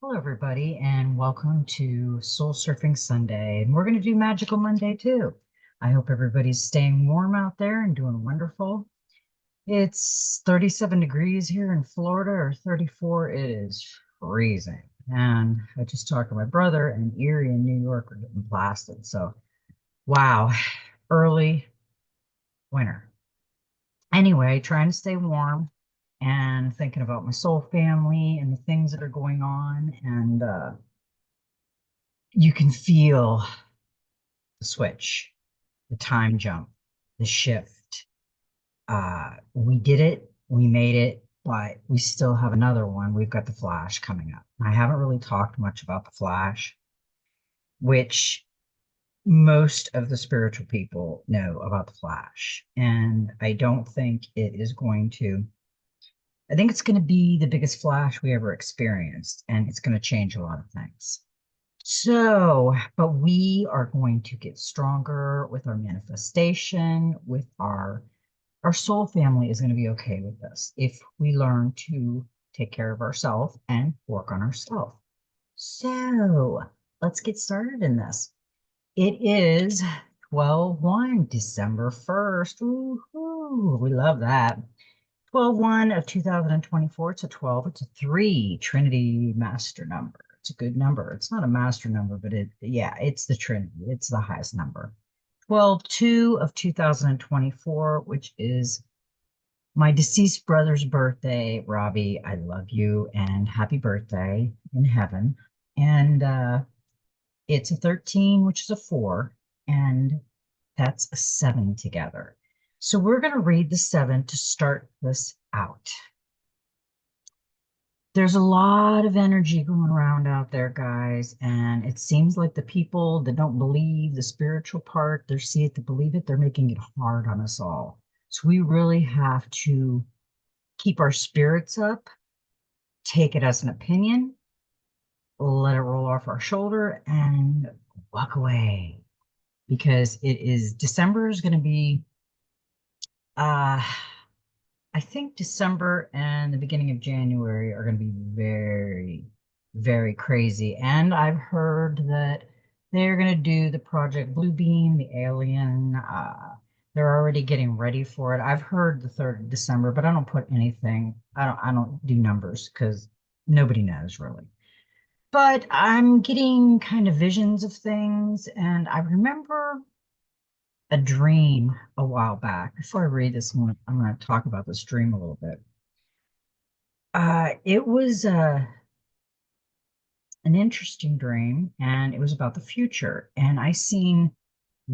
Hello, everybody, and welcome to Soul Surfing Sunday. And we're going to do Magical Monday too. I hope everybody's staying warm out there and doing wonderful. It's 37 degrees here in Florida, or 34. It is freezing. And I just talked to my brother, and Erie and New York are getting blasted. So, wow, early winter. Anyway, trying to stay warm and thinking about my soul family and the things that are going on. And you can feel the switch, the time jump, the shift. We did it, we made it, but we still have another one. We've got the Flash coming up. I haven't really talked much about the Flash, which most of the spiritual people know about the Flash. And I don't think it is going to, I think it's going to be the biggest Flash we ever experienced, and it's going to change a lot of things. So, but we are going to get stronger with our manifestation, with our soul family is going to be okay with this if we learn to take care of ourselves and work on ourselves. So, let's get started in this. It is 12/1, December 1st. Woohoo, we love that. 12/1 of 2024. It's a 12, it's a 3 Trinity master number. It's a good number. It's not a master number, but yeah, it's the Trinity. It's the highest number. 12/2 of 2024, which is my deceased brother's birthday. Robbie, I love you and happy birthday in heaven. And it's a 13, which is a 4, and that's a 7 together. So we're going to read the 7 to start this out. There's a lot of energy going around out there, guys, and it seems like the people that don't believe the spiritual part, they see it to believe it, they're making it hard on us all. So we really have to keep our spirits up, take it as an opinion, let it roll off our shoulder, and walk away. Because it is December is going to be uh I think December and the beginning of January are going to be very, very crazy. And I've heard that they're going to do the Project Bluebeam, the Alien. They're already getting ready for it. I've heard the 3rd of December, but I don't put anything. I don't do numbers because nobody knows really. But I'm getting kind of visions of things, and I remember a dream a while back. Before I read this one, I'm going to talk about this dream a little bit. It was an interesting dream, and it was about the future. And I seen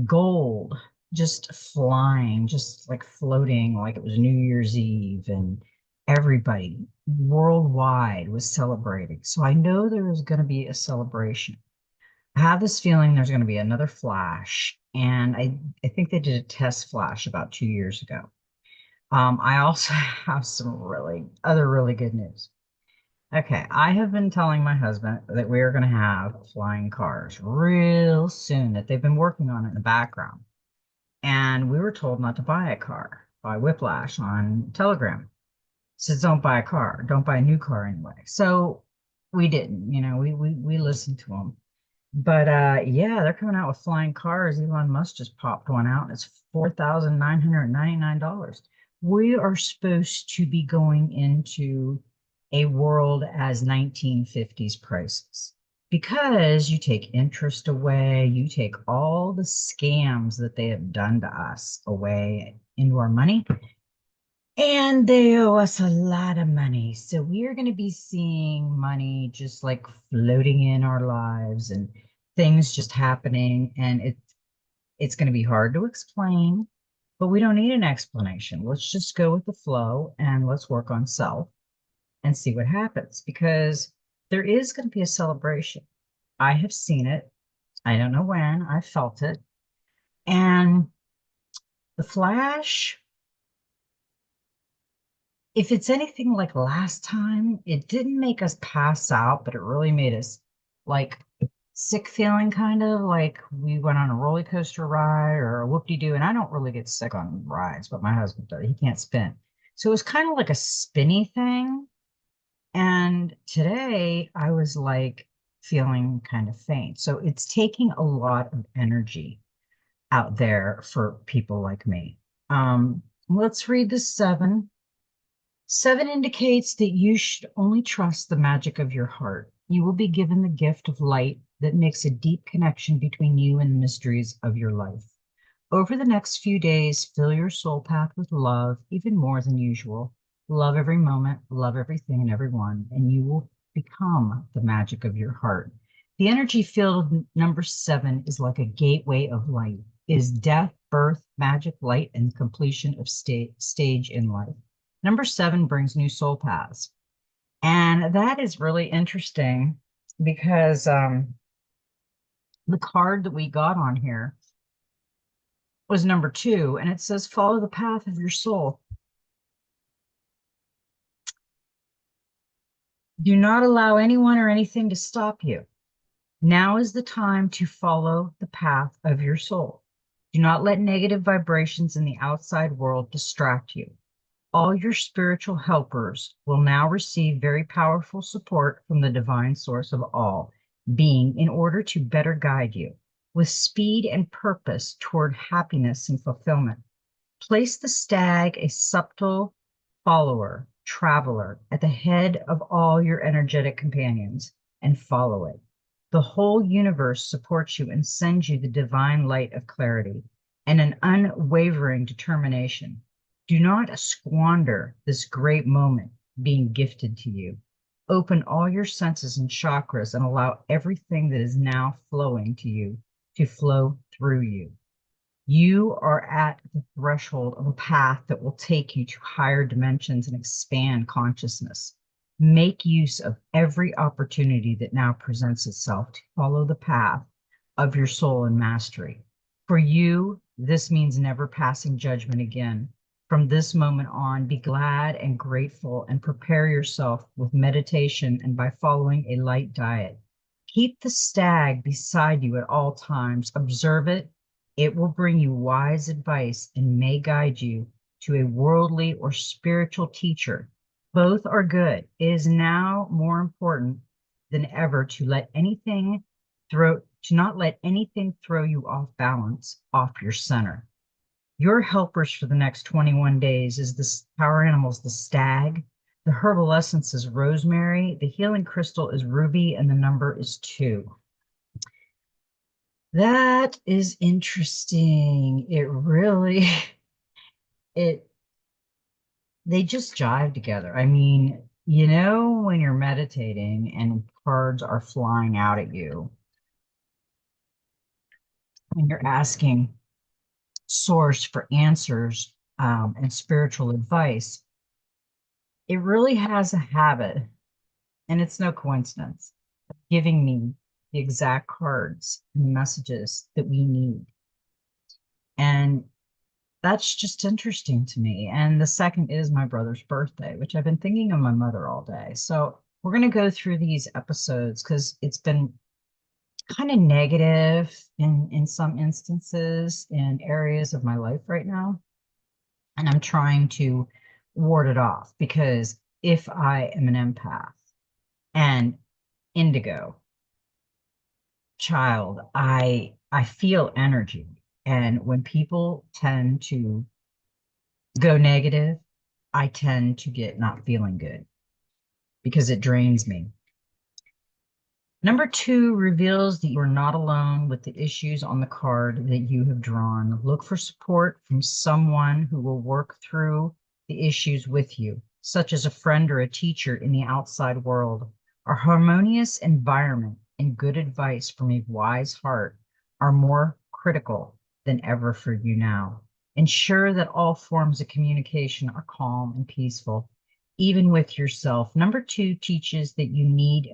gold just flying, just like floating, like it was New Year's Eve, and everybody worldwide was celebrating. So I know there is going to be a celebration. I have this feeling there's going to be another flash, and I think they did a test flash about 2 years ago. I also have some really good news. Okay, I have been telling my husband that we are going to have flying cars real soon, that they've been working on it in the background. And we were told not to buy a car by Whiplash on Telegram. Says don't buy a car, don't buy a new car anyway. So we didn't, we listened to them. But yeah, they're coming out with flying cars. Elon Musk just popped one out, and it's $4,999. We are supposed to be going into a world as 1950s prices because you take interest away, you take all the scams that they have done to us away into our money, and they owe us a lot of money. So we are going to be seeing money just like floating in our lives and things just happening. And it's going to be hard to explain, but we don't need an explanation. Let's just go with the flow and let's work on self and see what happens because there is going to be a celebration. I have seen it. I don't know when. I felt it. And the flash, if it's anything like last time, it didn't make us pass out, but it really made us like sick feeling, kind of like we went on a roller coaster ride or a whoop-de-doo. And I don't really get sick on rides, but my husband does. He can't spin. So it was kind of like a spinny thing. And And today I was like feeling kind of faint. So it's taking a lot of energy out there for people like me. Let's read the seven. Seven indicates that you should only trust the magic of your heart. You will be given the gift of light that makes a deep connection between you and the mysteries of your life. Over the next few days, fill your soul path with love, even more than usual. Love every moment, love everything and everyone, and you will become the magic of your heart. The energy field of number seven is like a gateway of light. It is death, birth, magic, light, and completion of stage in life. Number seven brings new soul paths. And that is really interesting because the card that we got on here was number two, and it says, follow the path of your soul. Do not allow anyone or anything to stop you. Now is the time to follow the path of your soul. Do not let negative vibrations in the outside world distract you. All your spiritual helpers will now receive very powerful support from the divine source of all being in order to better guide you with speed and purpose toward happiness and fulfillment. Place the stag, a subtle follower, traveler, at the head of all your energetic companions and follow it. The whole universe supports you and sends you the divine light of clarity and an unwavering determination. Do not squander this great moment being gifted to you. Open all your senses and chakras and allow everything that is now flowing to you to flow through you. You are at the threshold of a path that will take you to higher dimensions and expand consciousness. Make use of every opportunity that now presents itself to follow the path of your soul and mastery. For you, this means never passing judgment again. From this moment on, be glad and grateful and prepare yourself with meditation and by following a light diet. Keep the stag beside you at all times. Observe it. It will bring you wise advice and may guide you to a worldly or spiritual teacher. Both are good. It is now more important than ever to not let anything throw you off balance, off your center. Your helpers for the next 21 days is the power animals, the stag. The herbal essence is rosemary. The healing crystal is ruby, and the number is 2. That is interesting. It really, it, they just jive together. I mean, when you're meditating and cards are flying out at you, and you're asking source for answers and spiritual advice, it really has a habit, and it's no coincidence, of giving me the exact cards and messages that we need. And that's just interesting to me. And the second is my brother's birthday, which I've been thinking of my mother all day. So we're going to go through these episodes because it's been kind of negative in some instances in areas of my life right now. And I'm trying to ward it off because if I am an empath and indigo child, I feel energy. And when people tend to go negative, I tend to get not feeling good because it drains me. Number 2 reveals that you are not alone with the issues on the card that you have drawn. Look for support from someone who will work through the issues with you, such as a friend or a teacher in the outside world. A harmonious environment and good advice from a wise heart are more critical than ever for you now. Ensure that all forms of communication are calm and peaceful, even with yourself. Number 2 teaches that you need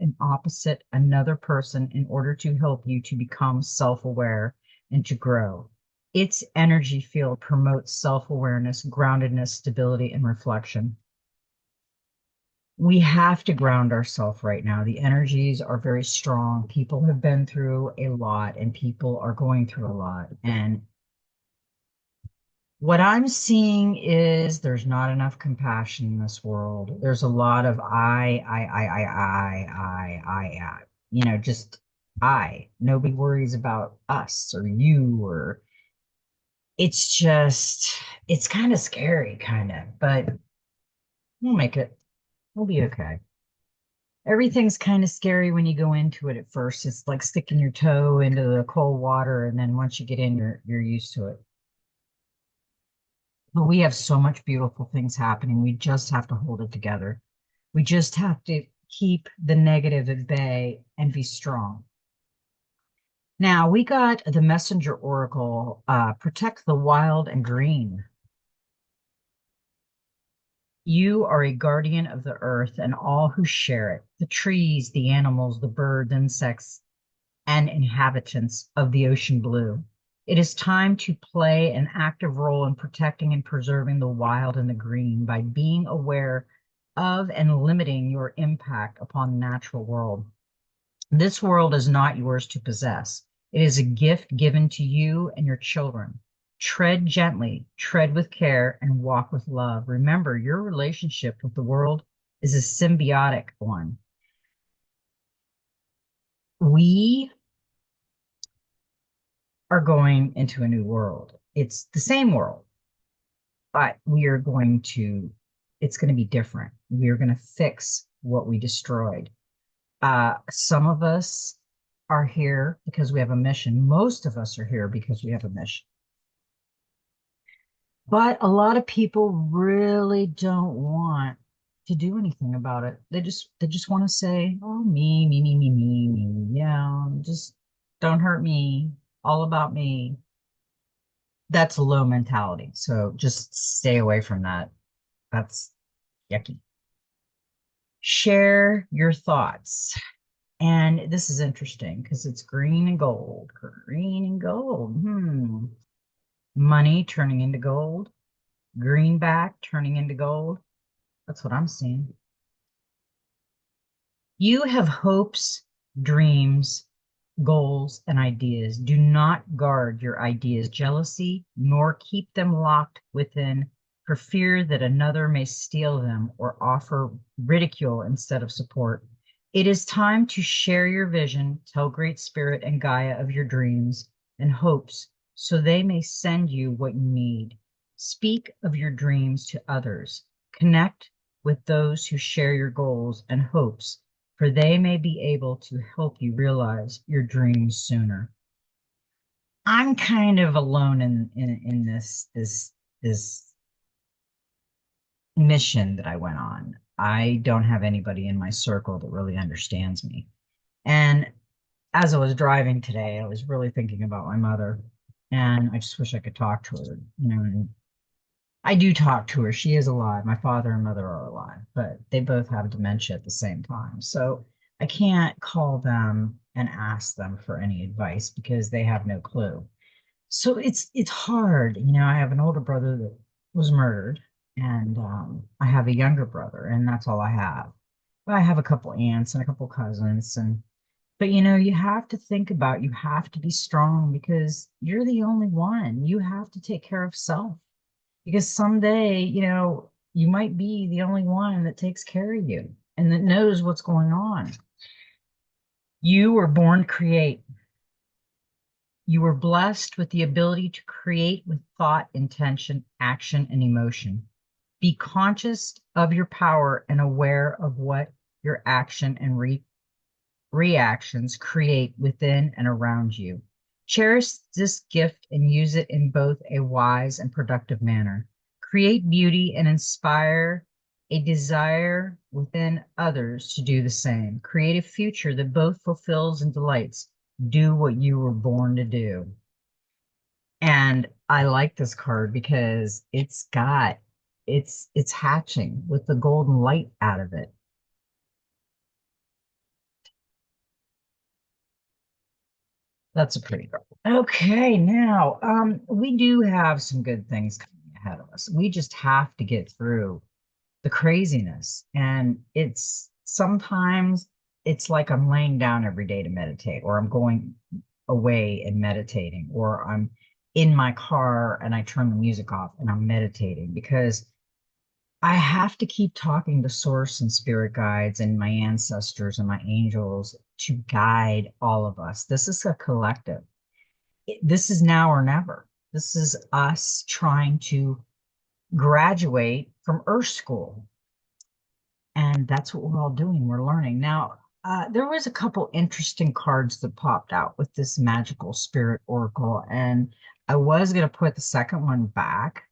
another person in order to help you to become self-aware and to grow. Its energy field promotes self-awareness, groundedness, stability, and reflection. We have to ground ourselves right now. The energies are very strong. People have been through a lot and people are going through a lot. And What I'm seeing is there's not enough compassion in this world. There's a lot of I, just I. Nobody worries about us or you or it's just, it's kind of scary, kind of, but we'll make it. We'll be okay. Everything's kind of scary when you go into it at first. It's like sticking your toe into the cold water, and then once you get in, you're used to it. But we have so much beautiful things happening. We just have to hold it together. We just have to keep the negative at bay and be strong. Now we got the messenger oracle, protect the wild and green. You are a guardian of the earth and all who share it, the trees, the animals, the birds, insects, and inhabitants of the ocean blue. It is time to play an active role in protecting and preserving the wild and the green by being aware of and limiting your impact upon the natural world. This world is not yours to possess. It is a gift given to you and your children. Tread gently, tread with care, and walk with love. Remember, your relationship with the world is a symbiotic one. We are going into a new world. It's the same world, but it's going to be different. We are going to fix what we destroyed. Some of us are here because we have a mission. Most of us are here because we have a mission. But a lot of people really don't want to do anything about it. They just want to say, "Oh, me. Yeah, just don't hurt me. All about me." That's a low mentality. So just stay away from that. That's yucky. Share your thoughts. And this is interesting because it's green and gold. Green and gold. Money turning into gold. Greenback turning into gold. That's what I'm seeing. You have hopes, dreams, goals, and ideas. Do not guard your ideas jealousy, nor keep them locked within for fear that another may steal them or offer ridicule instead of support. It is time to share your vision, tell Great Spirit and Gaia of your dreams and hopes so they may send you what you need. Speak of your dreams to others. Connect with those who share your goals and hopes for they may be able to help you realize your dreams sooner. I'm kind of alone in this mission that I went on. I don't have anybody in my circle that really understands me. And as I was driving today, I was really thinking about my mother, and I just wish I could talk to her, and I do talk to her. She is alive. My father and mother are alive, but they both have dementia at the same time. So I can't call them and ask them for any advice because they have no clue. So it's hard. I have an older brother that was murdered, and I have a younger brother, and that's all I have. But I have a couple aunts and a couple cousins, and but you have to think about you have to be strong because you're the only one. You have to take care of self because someday, you might be the only one that takes care of you and that knows what's going on. You were born to create. You were blessed with the ability to create with thought, intention, action, and emotion. Be conscious of your power and aware of what your action and reactions create within and around you. Cherish this gift and use it in both a wise and productive manner. Create beauty and inspire a desire within others to do the same. Create a future that both fulfills and delights. Do what you were born to do. And I like this card because it's hatching with the golden light out of it. That's a pretty girl. Okay, now we do have some good things coming ahead of us. We just have to get through the craziness. And it's sometimes it's like I'm laying down every day to meditate, or I'm going away and meditating, or I'm in my car and I turn the music off and I'm meditating because I have to keep talking to source and spirit guides and my ancestors and my angels to guide all of us. This is a collective. This is now or never. This is us trying to graduate from Earth School. And that's what we're all doing. We're learning. Now, there was a couple interesting cards that popped out with this magical spirit oracle, and I was going to put the second one back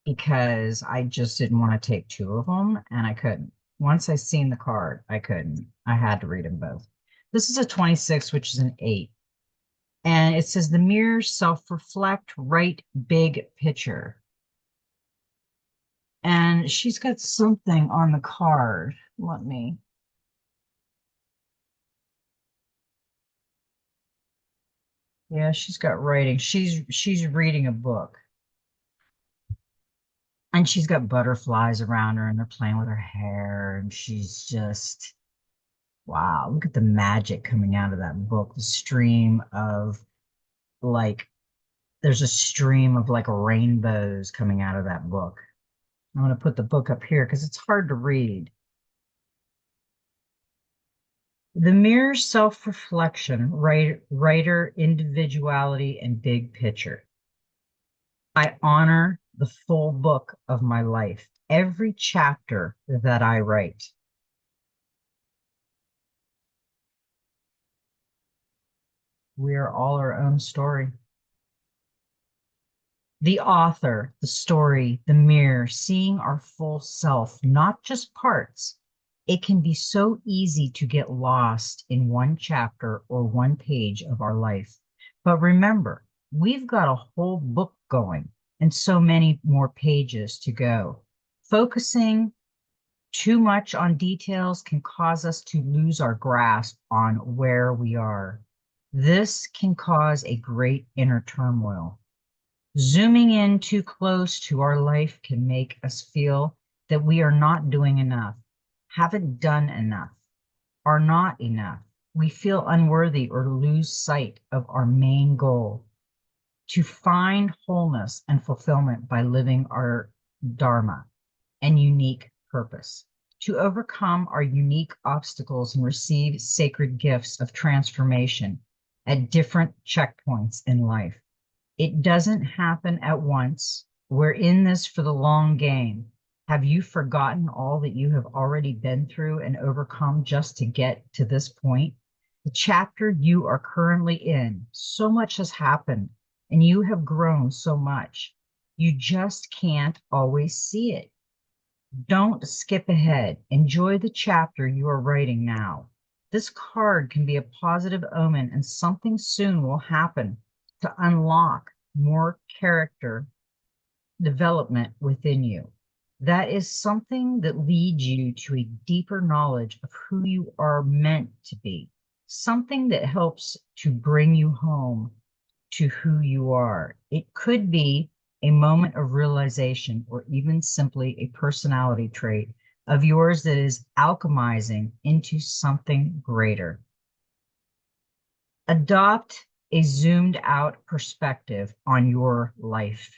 because I just didn't want to take two of them, and I couldn't. Once I seen the card, I couldn't. I had to read them both. This is a 26, which is an 8. And it says the mirror self-reflect, right big picture. And she's got something on the card. Let me. Yeah, she's got writing. She's reading a book. And she's got butterflies around her and they're playing with her hair. And she's just, wow, look at the magic coming out of that book. The stream of like, there's a stream of like rainbows coming out of that book. I'm going to put the book up here because it's hard to read. The mere self-reflection, writer, individuality, and big picture. I honor the full book of my life, every chapter that I write. We are all our own story. The author, the story, the mirror, seeing our full self, not just parts. It can be so easy to get lost in one chapter or one page of our life. But remember, we've got a whole book going and so many more pages to go. Focusing too much on details can cause us to lose our grasp on where we are. This can cause a great inner turmoil. Zooming in too close to our life can make us feel that we are not doing enough, haven't done enough, are not enough. We feel unworthy or lose sight of our main goal to find wholeness and fulfillment by living our Dharma and unique purpose, to overcome our unique obstacles and receive sacred gifts of transformation at different checkpoints in life. It doesn't happen at once. We're in this for the long game. Have you forgotten all that you have already been through and overcome just to get to this point? The chapter you are currently in, so much has happened and you have grown so much. You just can't always see it. Don't skip ahead. Enjoy the chapter you are writing now. This card can be a positive omen, and something soon will happen to unlock more character development within you. That is something that leads you to a deeper knowledge of who you are meant to be, something that helps to bring you home to who you are. It could be a moment of realization or even simply a personality trait of yours that is alchemizing into something greater. Adopt a zoomed out perspective on your life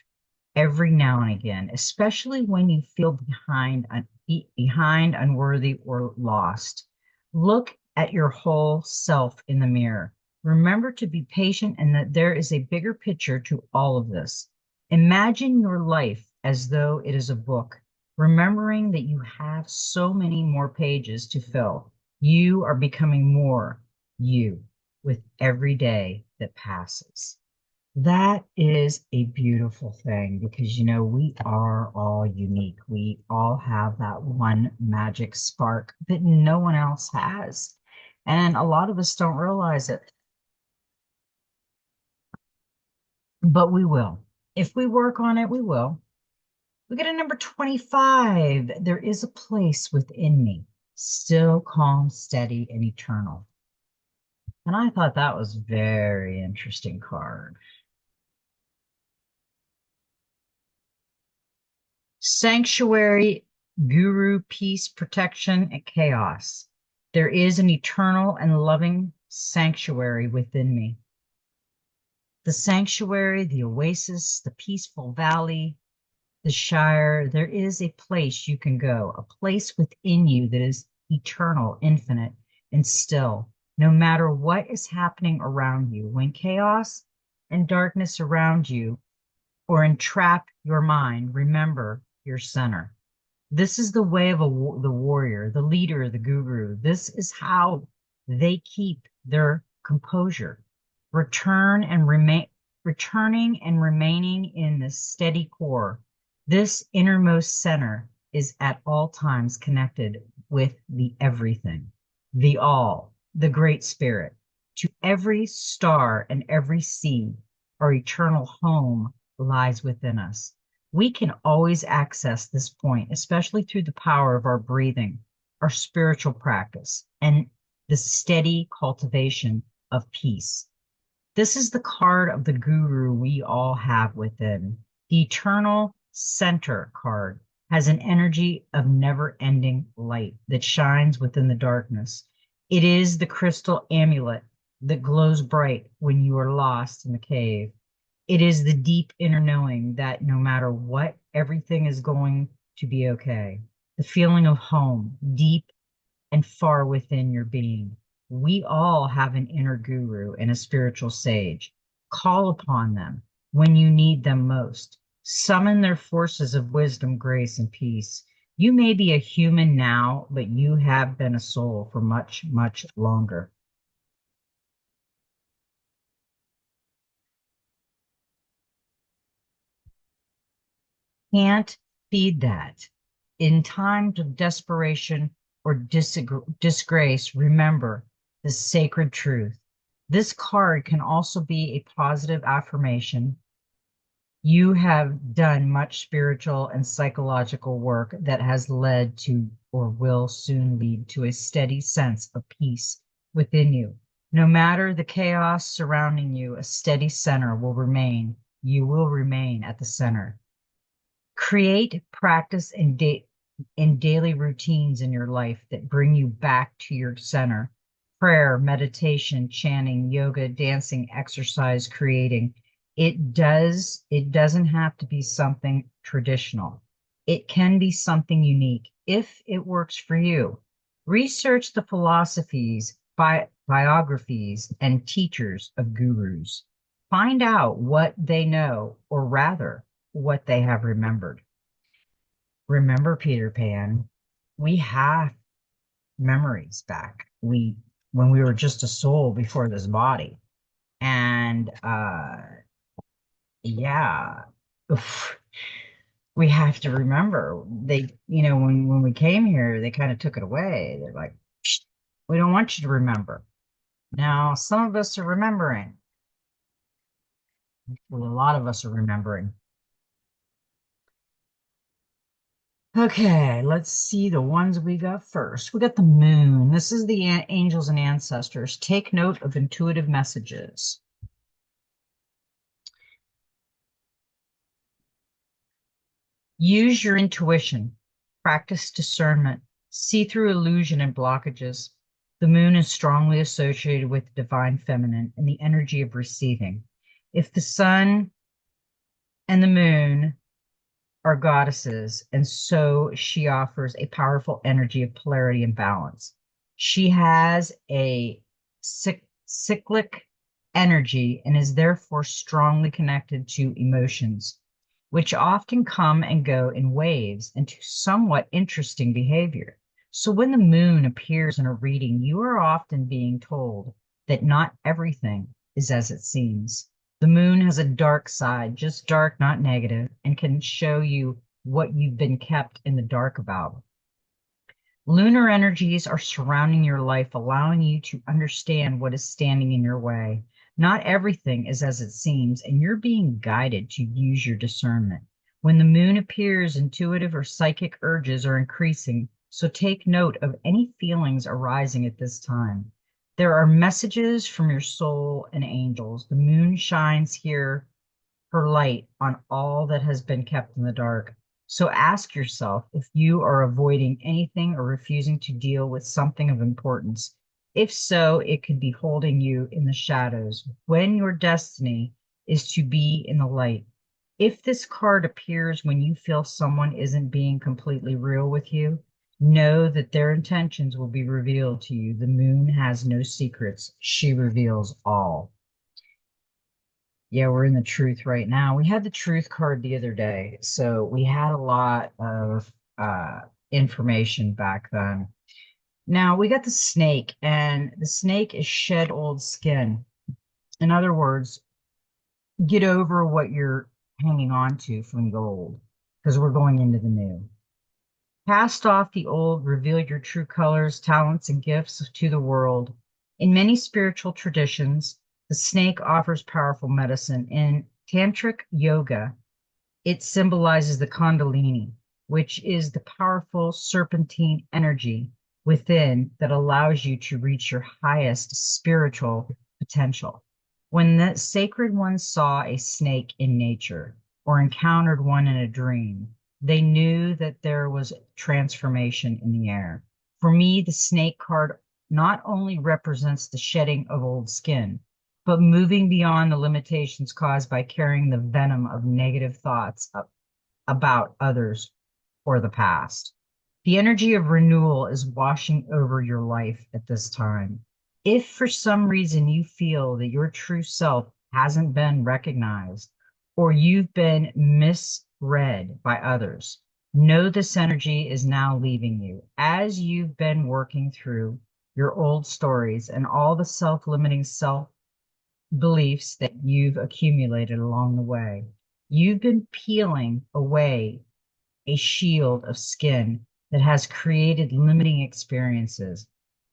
every now and again, especially when you feel behind, unworthy, or lost. Look at your whole self in the mirror. Remember to be patient and that there is a bigger picture to all of this. Imagine your life as though it is a book, remembering that you have so many more pages to fill. You are becoming more you with every day that passes. That is a beautiful thing because, you know, we are all unique. We all have that one magic spark that no one else has. And a lot of us don't realize it, but we will. If we work on it, we will. We get a number 25. There is a place within me, still calm, steady, and eternal. And I thought that was very interesting card. Sanctuary, guru, peace, protection, and chaos. There is an eternal and loving sanctuary within me. The sanctuary, the oasis, the peaceful valley, the Shire, there is a place you can go, a place within you that is eternal, infinite, and still, no matter what is happening around you. When chaos and darkness around you or entrap your mind, remember your center. This is the way of the warrior, the leader, the guru. This is how they keep their composure. Return and remain, returning and remaining in the steady core. This innermost center is at all times connected with the everything, the all, the great spirit. To every star and every sea, our eternal home lies within us. We can always access this point, especially through the power of our breathing, our spiritual practice, and the steady cultivation of peace. This is the card of the guru we all have within. The eternal center card has an energy of never ending light that shines within the darkness. It is the crystal amulet that glows bright when you are lost in the cave. It is the deep inner knowing that no matter what, everything is going to be okay. The feeling of home, deep and far within your being. We all have an inner guru and a spiritual sage. Call upon them when you need them most. Summon their forces of wisdom, grace, and peace. You may be a human now, but you have been a soul for much, much longer. Can't feed that. In times of desperation or disgrace, remember the sacred truth. This card can also be a positive affirmation. You have done much spiritual and psychological work that has led to or will soon lead to a steady sense of peace within you. No matter the chaos surrounding you, a steady center will remain. You will remain at the center. Create practice and daily routines in your life that bring you back to your center. Prayer, meditation, chanting, yoga, dancing, exercise, creating. It doesn't have to be something traditional. It can be something unique if it works for you. Research the philosophies, biographies, and teachers of gurus. Find out what they know, or rather, what they have remembered. Remember, Peter Pan, we have memories back. When we were just a soul before this body. And yeah, oof, we have to remember when we came here, they kind of took it away. They're like, "Psst, we don't want you to remember." Now, some of us are remembering. Well, a lot of us are remembering. Okay, let's see the ones we got first. We got the moon. This is the angels and ancestors. Take note of intuitive messages. Use your intuition. Practice discernment. See through illusion and blockages. The moon is strongly associated with the divine feminine and the energy of receiving. If the sun and the moon are goddesses, and so she offers a powerful energy of polarity and balance. She has a cyclic energy and is therefore strongly connected to emotions, which often come and go in waves and to somewhat interesting behavior. So when the moon appears in a reading, you are often being told that not everything is as it seems. The moon has a dark side, just dark, not negative, and can show you what you've been kept in the dark about. Lunar energies are surrounding your life, allowing you to understand what is standing in your way. Not everything is as it seems, and you're being guided to use your discernment. When the moon appears, intuitive or psychic urges are increasing, so take note of any feelings arising at this time. There are messages from your soul and angels. The moon shines here her light on all that has been kept in the dark. So ask yourself if you are avoiding anything or refusing to deal with something of importance. If so, it could be holding you in the shadows. When your destiny is to be in the light. If this card appears when you feel someone isn't being completely real with you, know that their intentions will be revealed to you. The moon has no secrets. She reveals all. Yeah, we're in the truth right now. We had the truth card the other day, so we had a lot of information back then. Now we got the snake, and the snake is shed old skin. In other words, get over what you're hanging on to from the old, because we're going into the new. Cast off the old, reveal your true colors, talents, and gifts to the world. In many spiritual traditions, the snake offers powerful medicine. In Tantric yoga, it symbolizes the Kundalini, which is the powerful serpentine energy within that allows you to reach your highest spiritual potential. When the sacred ones saw a snake in nature or encountered one in a dream, they knew that there was transformation in the air. For me, the snake card not only represents the shedding of old skin, but moving beyond the limitations caused by carrying the venom of negative thoughts about others or the past. The energy of renewal is washing over your life at this time. If for some reason you feel that your true self hasn't been recognized or you've been misread by others, know this energy is now leaving you. As you've been working through your old stories and all the self limiting self beliefs that you've accumulated along the way. You've been peeling away a shield of skin that has created limiting experiences.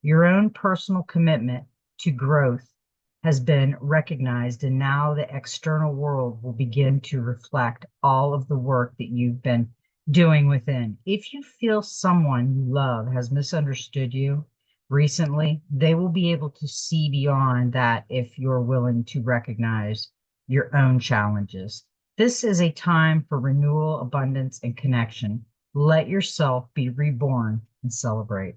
Your own personal commitment to growth has been recognized, and now the external world will begin to reflect all of the work that you've been doing within. If you feel someone you love has misunderstood you recently, they will be able to see beyond that if you're willing to recognize your own challenges. This is a time for renewal, abundance, and connection. Let yourself be reborn and celebrate.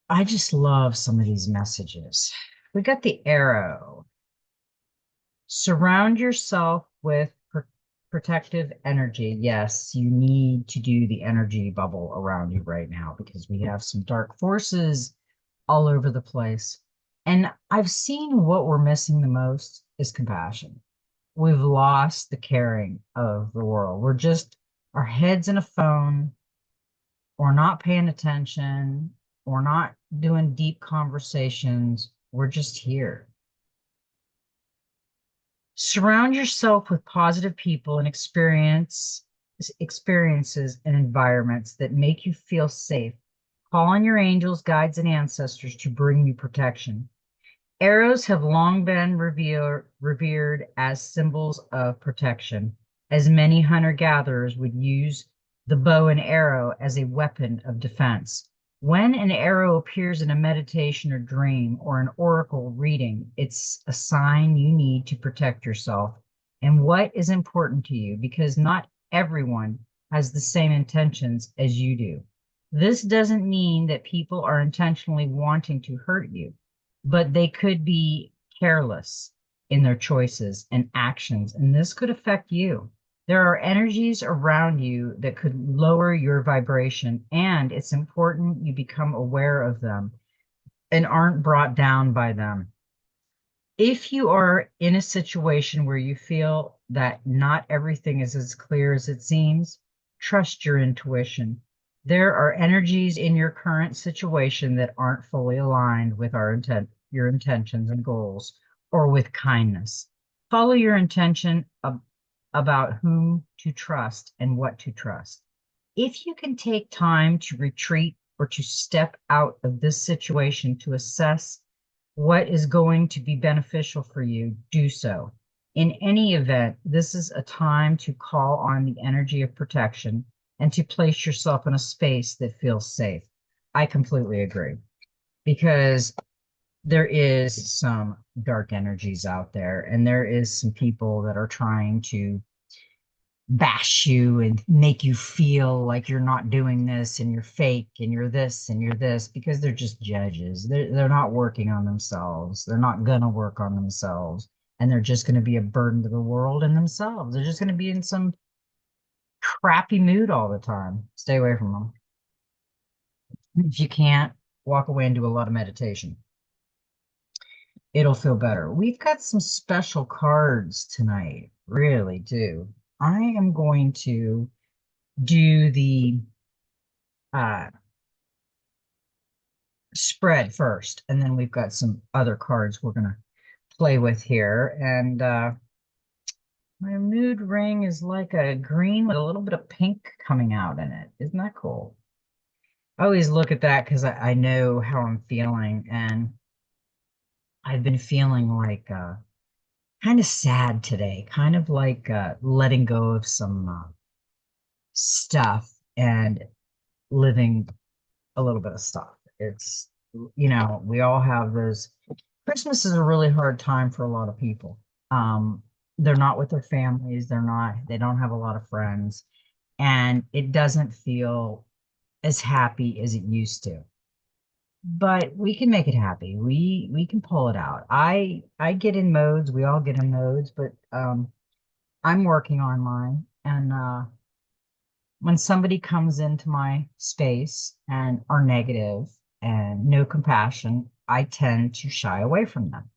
I just love some of these messages. We got the arrow. Surround yourself with protective energy. Yes, you need to do the energy bubble around you right now because we have some dark forces all over the place. And I've seen what we're missing the most is compassion. We've lost the caring of the world. We're just our heads in a phone, or not paying attention, or not doing deep conversations. We're just here. Surround yourself with positive people and experiences and environments that make you feel safe. Call on your angels, guides, and ancestors to bring you protection. Arrows have long been revered as symbols of protection, as many hunter-gatherers would use the bow and arrow as a weapon of defense. When an arrow appears in a meditation or dream or an oracle reading, it's a sign you need to protect yourself and what is important to you because not everyone has the same intentions as you do. This doesn't mean that people are intentionally wanting to hurt you, but they could be careless in their choices and actions, and this could affect you. There are energies around you that could lower your vibration, and it's important you become aware of them and aren't brought down by them. If you are in a situation where you feel that not everything is as clear as it seems, trust your intuition. There are energies in your current situation that aren't fully aligned with your intentions and goals, or with kindness. Follow your intention about whom to trust and what to trust. If you can take time to retreat or to step out of this situation to assess what is going to be beneficial for you, do so. In any event, this is a time to call on the energy of protection and to place yourself in a space that feels safe. I completely agree because there is some dark energies out there and there is some people that are trying to bash you and make you feel like you're not doing this and you're fake and you're this and you're this because they're just judges. They're not working on themselves. They're not gonna work on themselves. And they're just gonna be a burden to the world and themselves. They're just gonna be in some crappy mood all the time. Stay away from them. If you can't, walk away and do a lot of meditation. It'll feel better. We've got some special cards tonight. Really do. I am going to do the uh, spread first, and then we've got some other cards we're going to play with here. And my mood ring is like a green with a little bit of pink coming out in it. Isn't that cool? I always look at that because I know how I'm feeling, and I've been feeling like kind of sad today, kind of like letting go of some stuff and living a little bit of stuff. It's, we all have those. Christmas is a really hard time for a lot of people. Um, they're not with their families, they don't have a lot of friends, and it doesn't feel as happy as it used to. But we can make it happy. We can pull it out. I get in modes, we all get in modes, but I'm working on mine. And when somebody comes into my space and are negative and no compassion, I tend to shy away from them.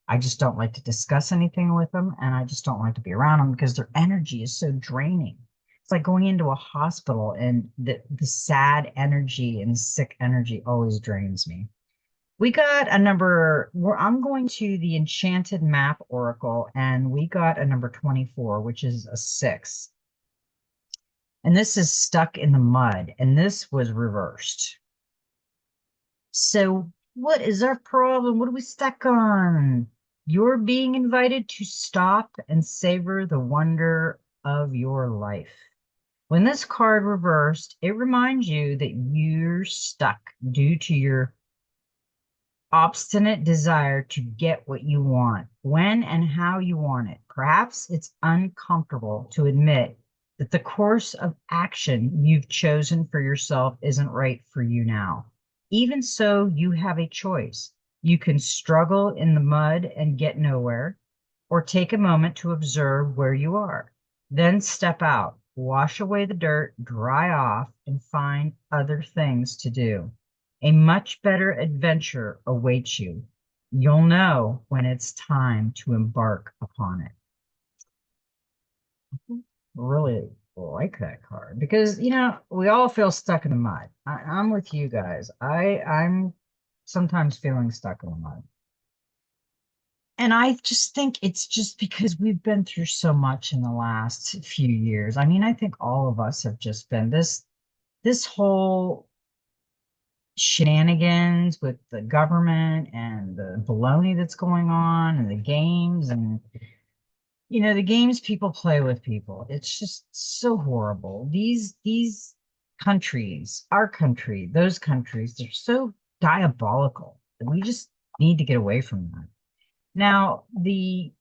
I just don't like to discuss anything with them, and I just don't like to be around them because their energy is so draining. It's like going into a hospital, and the sad energy and sick energy always drains me. We got a number, I'm going to the Enchanted Map Oracle, and we got a number 24, which is a six. And this is stuck in the mud, and this was reversed. So, what is our problem? What are we stuck on? You're being invited to stop and savor the wonder of your life. When this card reversed, it reminds you that you're stuck due to your obstinate desire to get what you want, when and how you want it. Perhaps it's uncomfortable to admit that the course of action you've chosen for yourself isn't right for you now. Even so, you have a choice. You can struggle in the mud and get nowhere, or take a moment to observe where you are. Then step out, wash away the dirt, dry off, and find other things to do. A much better adventure awaits you. You'll know when it's time to embark upon it. Really like that card because we all feel stuck in the mud. I'm with you guys. I'm sometimes feeling stuck in the mud. And I just think it's just because we've been through so much in the last few years. I mean, I think all of us have just been this whole shenanigans with the government and the baloney that's going on and the games and the games people play with people. It's just so horrible. These countries, our country, those countries, they're so diabolical. We just need to get away from that. Now, the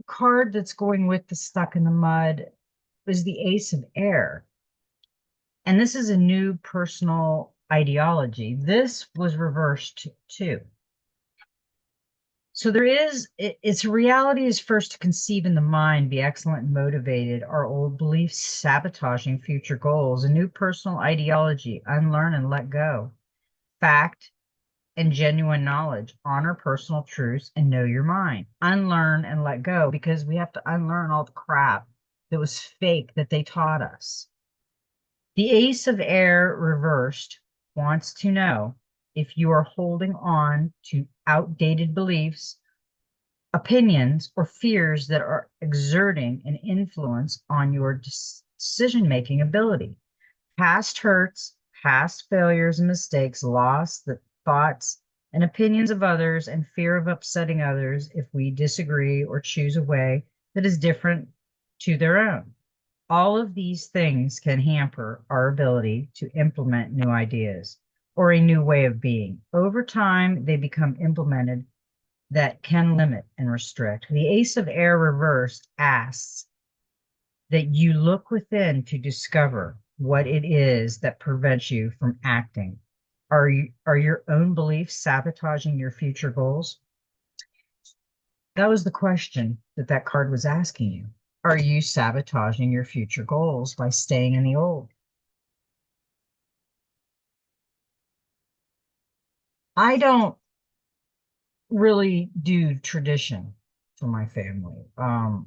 card that's going with the stuck in the mud is the Ace of Air. And this is a new personal ideology. This was reversed too. So there is, its reality is first to conceive in the mind, be excellent and motivated, our old beliefs sabotaging future goals, a new personal ideology, unlearn and let go, fact and genuine knowledge, honor personal truths, and know your mind. Unlearn and let go, because we have to unlearn all the crap that was fake that they taught us. The Ace of Air reversed wants to know if you are holding on to outdated beliefs, opinions, or fears that are exerting an influence on your decision-making ability. Past hurts, past failures and mistakes, loss, the thoughts and opinions of others, and fear of upsetting others if we disagree or choose a way that is different to their own. All of these things can hamper our ability to implement new ideas or a new way of being. Over time, they become implemented that can limit and restrict. The Ace of Air reversed asks, that you look within to discover what it is that prevents you from acting. Are your own beliefs sabotaging your future goals? That was the question that that card was asking you. Are you sabotaging your future goals by staying in the old? I don't really do tradition for my family. A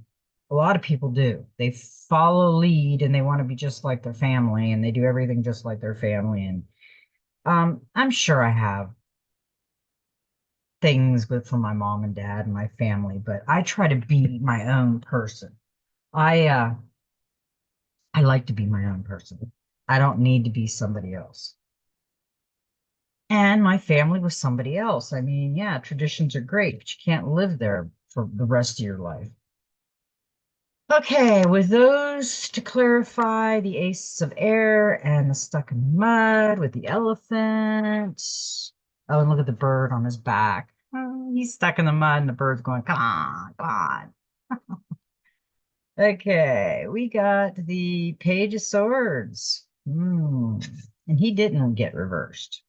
lot of people do. They follow lead and they want to be just like their family and they do everything just like their family. And I'm sure I have things with from my mom and dad and my family, but I try to be my own person. I I like to be my own person. I don't need to be somebody else. And my family was somebody else. I mean, yeah, traditions are great, but you can't live there for the rest of your life. Okay, with those to clarify, the Ace of Air and the Stuck in Mud with the elephant. Oh, and look at the bird on his back. Oh, he's stuck in the mud, and the bird's going, come on, come on. Okay, we got the Page of Swords. And he didn't get reversed.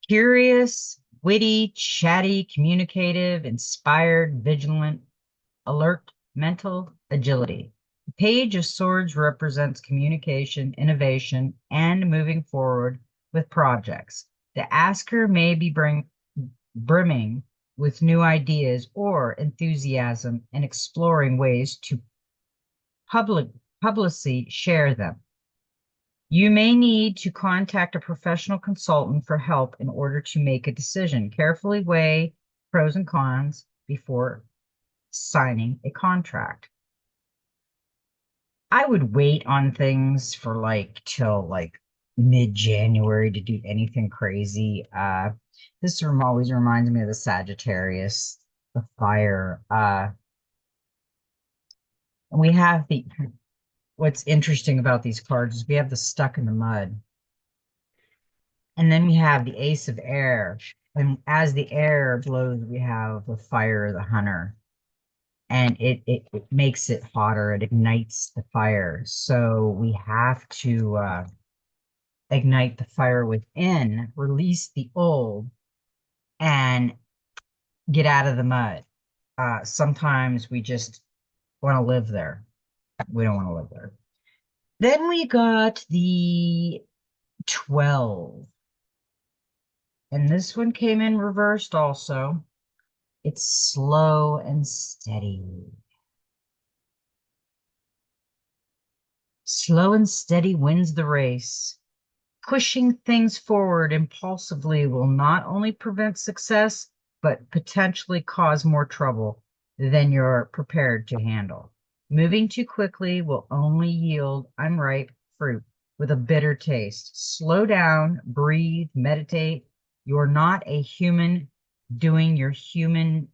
Curious, witty, chatty, communicative, inspired, vigilant, alert, mental, agility. The Page of Swords represents communication, innovation, and moving forward with projects. The asker may be brimming with new ideas or enthusiasm and exploring ways to public publicly share them. You may need to contact a professional consultant for help in order to make a decision. Carefully weigh pros and cons before signing a contract. I would wait on things for like till like mid-January to do anything crazy. This room always reminds me of the Sagittarius, the fire. And we have the what's interesting about these cards is we have the Stuck in the Mud. And then we have the Ace of Air. And as the air blows, we have the fire, the hunter. And it makes it hotter. It ignites the fire. So we have to ignite the fire within, release the old, and get out of the mud. Sometimes we just want to live there. We don't want to live there. Then we got the 12. And this one came in reversed also. It's slow and steady. Slow and steady wins the race. Pushing things forward impulsively will not only prevent success, but potentially cause more trouble than you're prepared to handle. Moving too quickly will only yield unripe fruit with a bitter taste. Slow down, breathe, meditate. You're not a human doing a human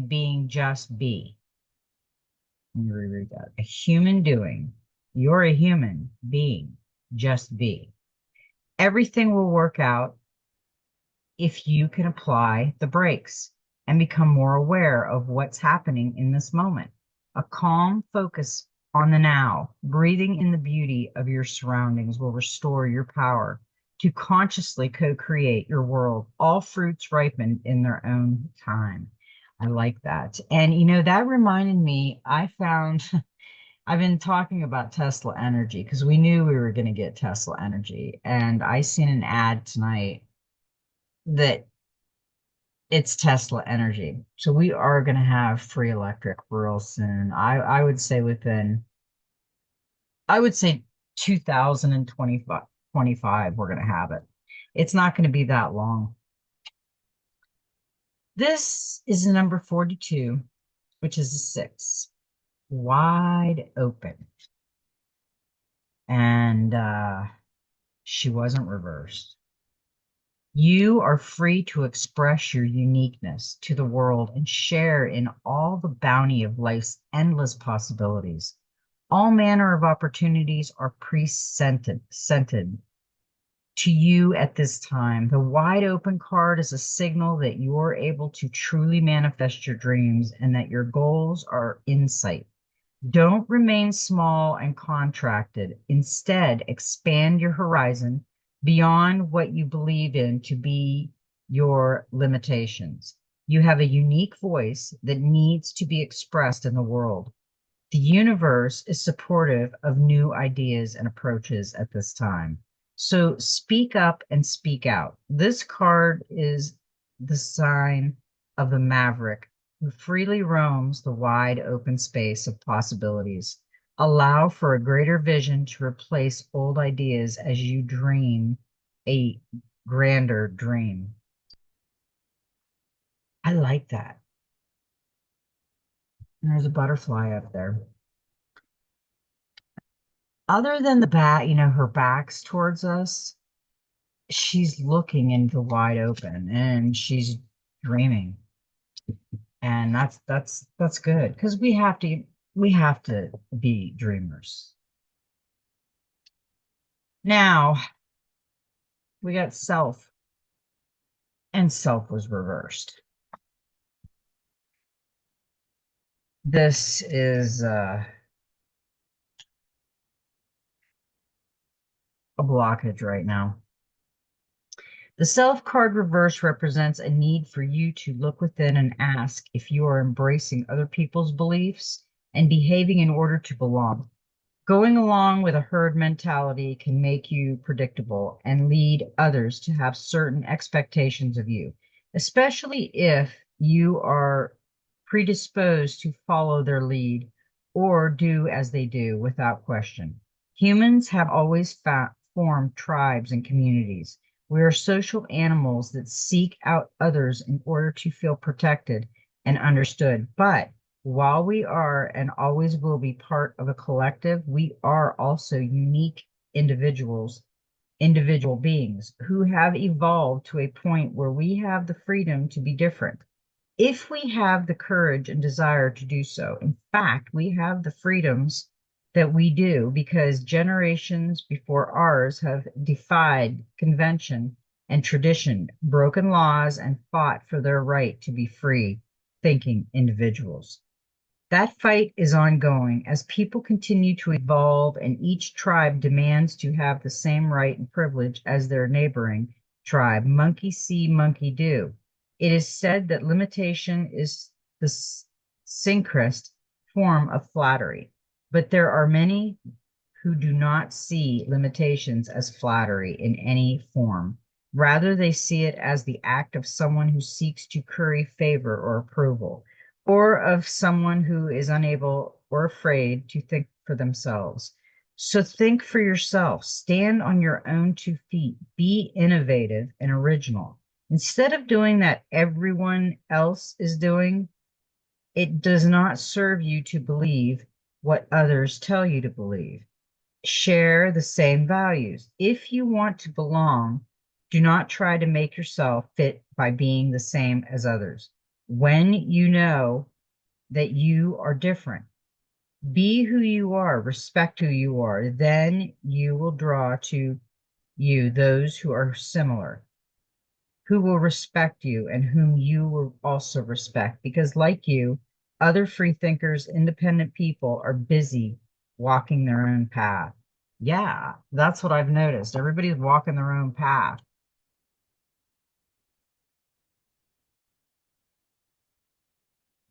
being just be. Let me reread that. A human doing. You're a human being. Just be. Everything will work out if you can apply the brakes and become more aware of what's happening in this moment. A calm focus on the now, breathing in the beauty of your surroundings will restore your power to consciously co-create your world. All fruits ripen in their own time. I like that. And that reminded me, I found I've been talking about Tesla energy because we knew we were going to get Tesla energy. And I seen an ad tonight that it's Tesla energy. So we are going to have free electric real soon. I would say I would say 2025, we're going to have it. It's not going to be that long. This is the number 42, which is a 6. Wide open. And she wasn't reversed. You are free to express your uniqueness to the world and share in all the bounty of life's endless possibilities. All manner of opportunities are presented, scented. to you at this time. The wide open card is a signal that you're able to truly manifest your dreams and that your goals are in sight. Don't remain small and contracted. Instead, expand your horizon beyond what you believe in to be your limitations. You have a unique voice that needs to be expressed in the world. The universe is supportive of new ideas and approaches at this time. So speak up and speak out. This card is the sign of the maverick who freely roams the wide open space of possibilities. Allow for a greater vision to replace old ideas as you dream a grander dream. I like that. There's a butterfly up there. Other than the bat, her back's towards us, she's looking into wide open and she's dreaming. And that's good because we have to be dreamers. Now we got self, and self was reversed. This is a blockage right now. The self card reverse represents a need for you to look within and ask if you are embracing other people's beliefs and behaving in order to belong. Going along with a herd mentality can make you predictable and lead others to have certain expectations of you, especially if you are predisposed to follow their lead or do as they do without question. Humans have always formed tribes and communities. We are social animals that seek out others in order to feel protected and understood. But while we are and always will be part of a collective, we are also unique individual beings who have evolved to a point where we have the freedom to be different. If we have the courage and desire to do so, in fact, we have the freedoms that we do because generations before ours have defied convention and tradition, broken laws, and fought for their right to be free thinking individuals. That fight is ongoing as people continue to evolve and each tribe demands to have the same right and privilege as their neighboring tribe. Monkey see, monkey do. It is said that limitation is the synchronous form of flattery, but there are many who do not see limitations as flattery in any form. Rather, they see it as the act of someone who seeks to curry favor or approval, or of someone who is unable or afraid to think for themselves. So think for yourself, stand on your own 2 feet, be innovative and original. Instead of doing that everyone else is doing, it does not serve you to believe what others tell you to believe. Share the same values. If you want to belong, do not try to make yourself fit by being the same as others. When you know that you are different, be who you are, respect who you are, then you will draw to you those who are similar, who will respect you and whom you will also respect. Because, like you, other free thinkers, independent people are busy walking their own path. Yeah, that's what I've noticed. Everybody's walking their own path.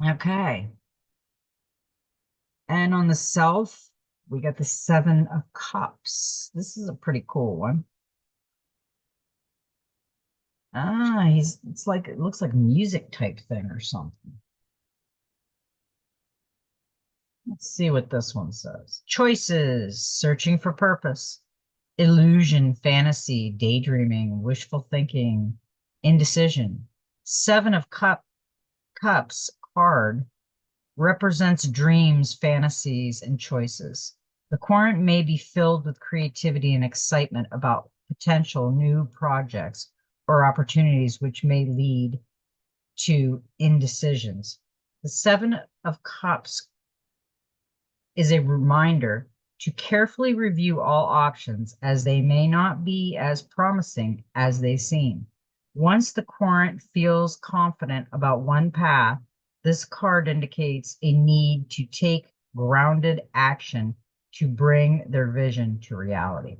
Okay. And on the self, we got the Seven of Cups. This is a pretty cool one. It's like, it looks like a music type thing or something. Let's see what this one says. Choices, searching for purpose, illusion, fantasy, daydreaming, wishful thinking, indecision. Seven of Cups card represents dreams, fantasies, and choices. The current may be filled with creativity and excitement about potential new projects or opportunities which may lead to indecisions. The Seven of Cups is a reminder to carefully review all options as they may not be as promising as they seem. Once the querent feels confident about one path, this card indicates a need to take grounded action to bring their vision to reality.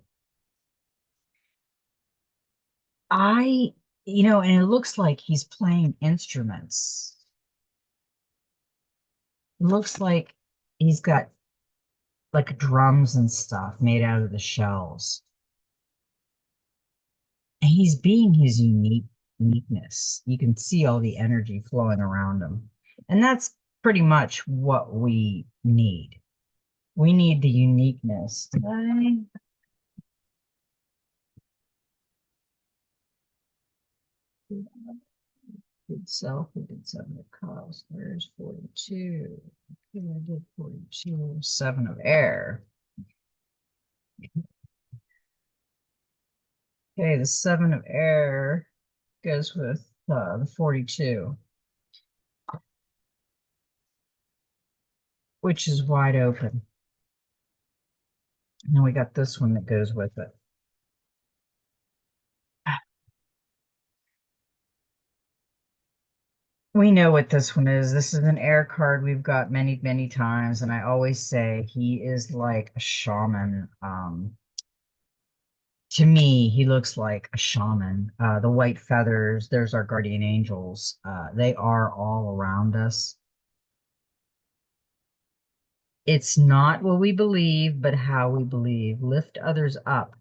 I, and it looks like he's playing instruments. It looks like he's got like drums and stuff made out of the shells. And he's being his uniqueness. You can see all the energy flowing around him. And that's pretty much what we need. We need the uniqueness. Good self, we did seven of cups. There's 42. Okay, I did 42. Seven of air. Okay, the seven of air goes with the 42, which is wide open. And then we got this one that goes with it. We know what this one is. This is an air card we've got many, many times, and I always say he is like a shaman. To me, he looks like a shaman. The white feathers, there's our guardian angels. They are all around us. It's not what we believe, but how we believe. Lift others up.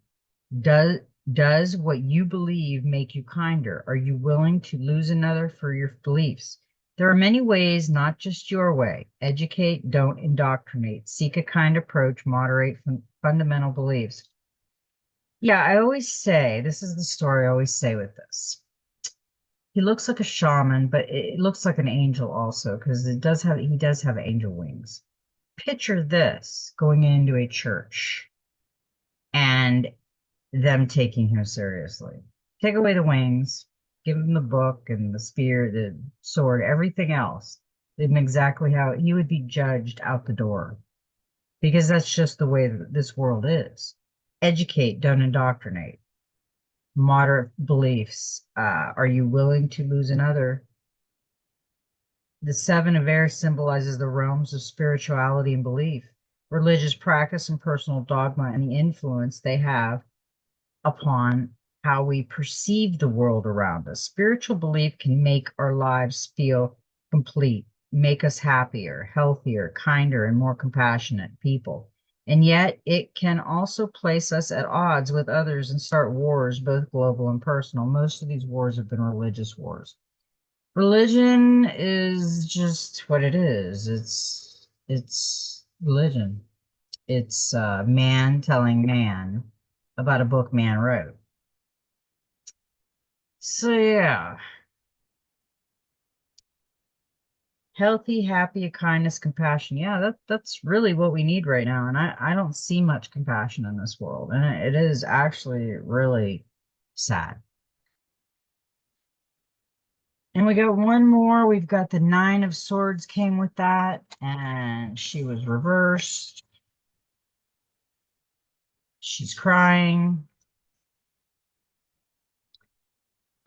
Does does what you believe make you kinder? Are you willing to lose another for your beliefs? There are many ways, not just your way. Educate, don't indoctrinate. Seek a kind approach, moderate fundamental beliefs. Yeah, I always say, this is the story I always say with this. He looks like a shaman, but it looks like an angel also, because he does have angel wings. Picture this going into a church and them taking him seriously. Take away the wings, give him the book and the spear, the sword, everything else. Give him exactly how he would be judged out the door because that's just the way that this world is. Educate, don't indoctrinate. Moderate beliefs. Are you willing to lose another? The seven of air symbolizes the realms of spirituality and belief, religious practice and personal dogma, and the influence they have upon how we perceive the world around us. Spiritual belief can make our lives feel complete, make us happier, healthier, kinder, and more compassionate people. And yet, it can also place us at odds with others and start wars, both global and personal. Most of these wars have been religious wars. Religion is just what it is. It's religion. It's man telling man about a book man wrote. So yeah, healthy, happy, kindness, compassion. Yeah, that's really what we need right now. And I don't see much compassion in this world, and it is actually really sad. And we got one more. We've got the Nine of Swords came with that, and she was reversed. She's crying.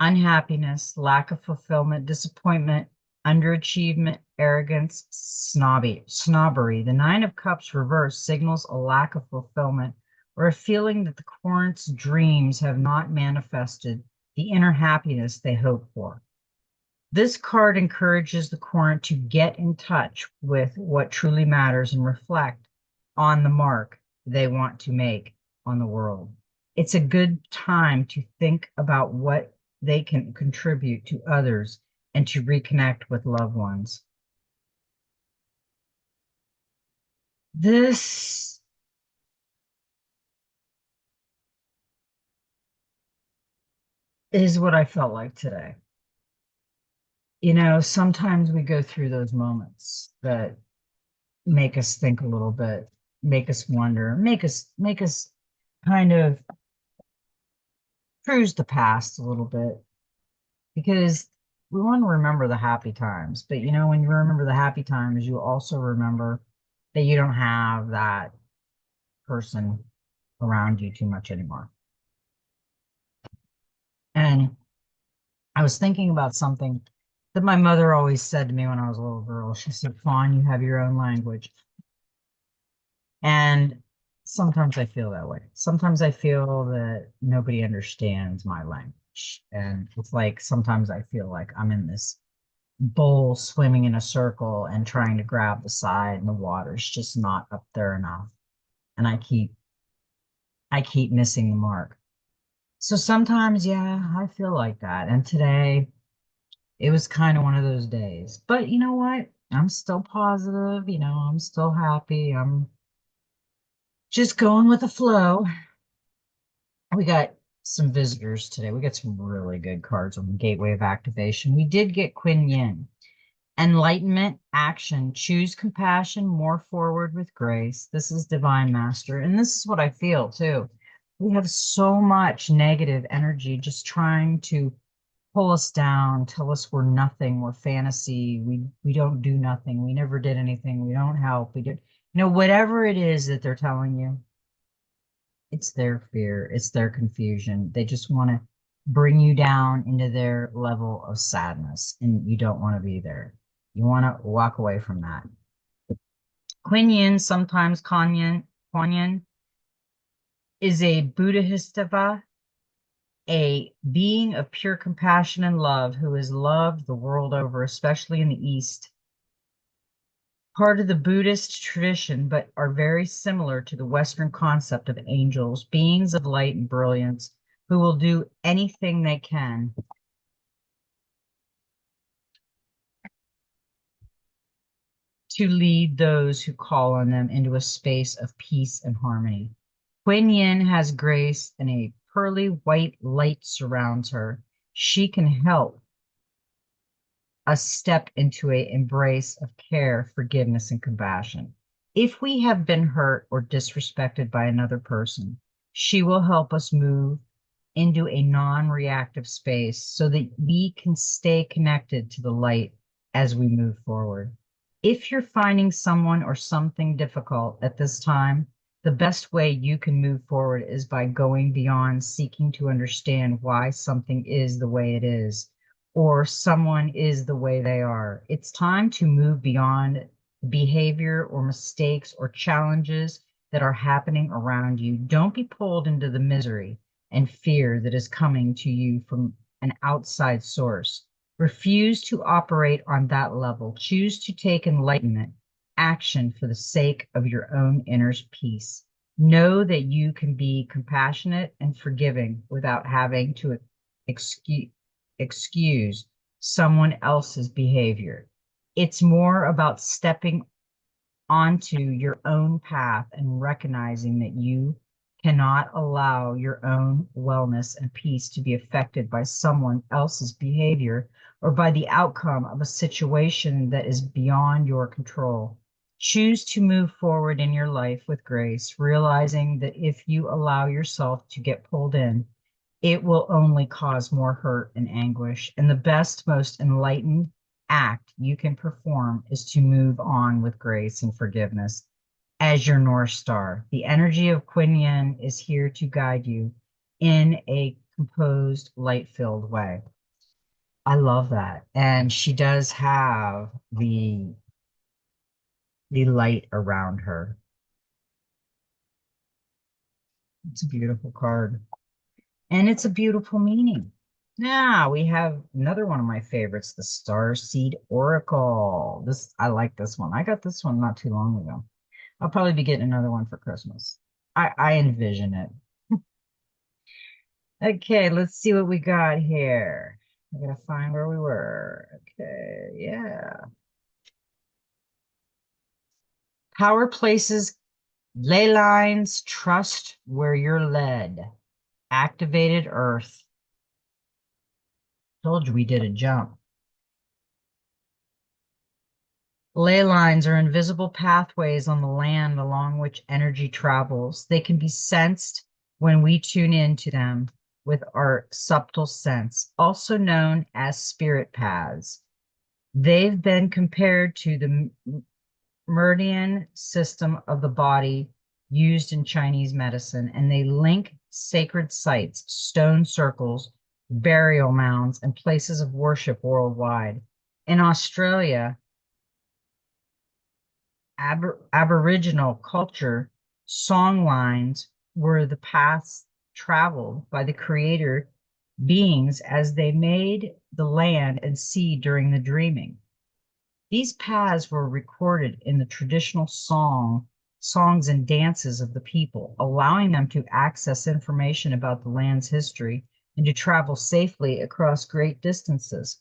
Unhappiness, lack of fulfillment, disappointment, underachievement, arrogance, snobbery. The Nine of Cups reversed signals a lack of fulfillment or a feeling that the querent's dreams have not manifested the inner happiness they hoped for. This card encourages the querent to get in touch with what truly matters and reflect on the mark they want to make on the world. It's a good time to think about what they can contribute to others and to reconnect with loved ones. This is what I felt like today. Sometimes we go through those moments that make us think a little bit, make us wonder, make us kind of cruise the past a little bit because we want to remember the happy times. But when you remember the happy times, you also remember that you don't have that person around you too much anymore. And I was thinking about something that my mother always said to me when I was a little girl. She said, Fawn, you have your own language. And sometimes I feel that way. Sometimes I feel that nobody understands my language. And it's like sometimes I feel like I'm in this bowl swimming in a circle and trying to grab the side, and the water's just not up there enough. And I keep missing the mark. So sometimes, yeah, I feel like that. And today it was kind of one of those days. But you know what? I'm still positive, I'm still happy. I'm just going with the flow. We got some visitors today. We got some really good cards on the Gateway of Activation. We did get Quinn Yin. Enlightenment, action, choose compassion, more forward with grace. This is Divine Master. And this is what I feel too. We have so much negative energy just trying to pull us down, tell us we're nothing, we're fantasy, we don't do nothing, we never did anything, we don't help, we did, whatever it is that they're telling you, it's their fear, it's their confusion. They just want to bring you down into their level of sadness, and you don't want to be there. You want to walk away from that. Kuan Yin, sometimes Kuan Yin, is a Buddhistava, a being of pure compassion and love who is loved the world over, especially in the East. Part of the Buddhist tradition, but are very similar to the Western concept of angels, beings of light and brilliance, who will do anything they can to lead those who call on them into a space of peace and harmony. Kuan Yin has grace, and a pearly white light surrounds her. She can help us step into an embrace of care, forgiveness, and compassion. If we have been hurt or disrespected by another person, she will help us move into a non reactive space so that we can stay connected to the light as we move forward. If you're finding someone or something difficult at this time, the best way you can move forward is by going beyond seeking to understand why something is the way it is or someone is the way they are. It's time to move beyond behavior or mistakes or challenges that are happening around you. Don't be pulled into the misery and fear that is coming to you from an outside source. Refuse to operate on that level. Choose to take enlightenment action for the sake of your own inner peace. Know that you can be compassionate and forgiving without having to excuse someone else's behavior. It's more about stepping onto your own path and recognizing that you cannot allow your own wellness and peace to be affected by someone else's behavior or by the outcome of a situation that is beyond your control. Choose to move forward in your life with grace, realizing that if you allow yourself to get pulled in, it will only cause more hurt and anguish. And the best, most enlightened act you can perform is to move on with grace and forgiveness as your North Star. The energy of Kuan Yin is here to guide you in a composed, light-filled way. I love that. And she does have the light around her. It's a beautiful card. And it's a beautiful meaning. Now we have another one of my favorites, the Star Seed Oracle. I like this one. I got this one not too long ago. I'll probably be getting another one for Christmas. I envision it. Okay, let's see what we got here. I gotta find where we were. Okay, yeah. Power places, ley lines, trust where you're led. Activated Earth. Told you we did a jump. Ley lines are invisible pathways on the land along which energy travels. They can be sensed when we tune into them with our subtle sense, also known as spirit paths. They've been compared to the meridian system of the body, used in Chinese medicine, and they link sacred sites, stone circles, burial mounds, and places of worship worldwide. In Australia, Aboriginal culture, song lines were the paths traveled by the creator beings as they made the land and sea during the dreaming. These paths were recorded in the traditional songs and dances of the people, allowing them to access information about the land's history and to travel safely across great distances.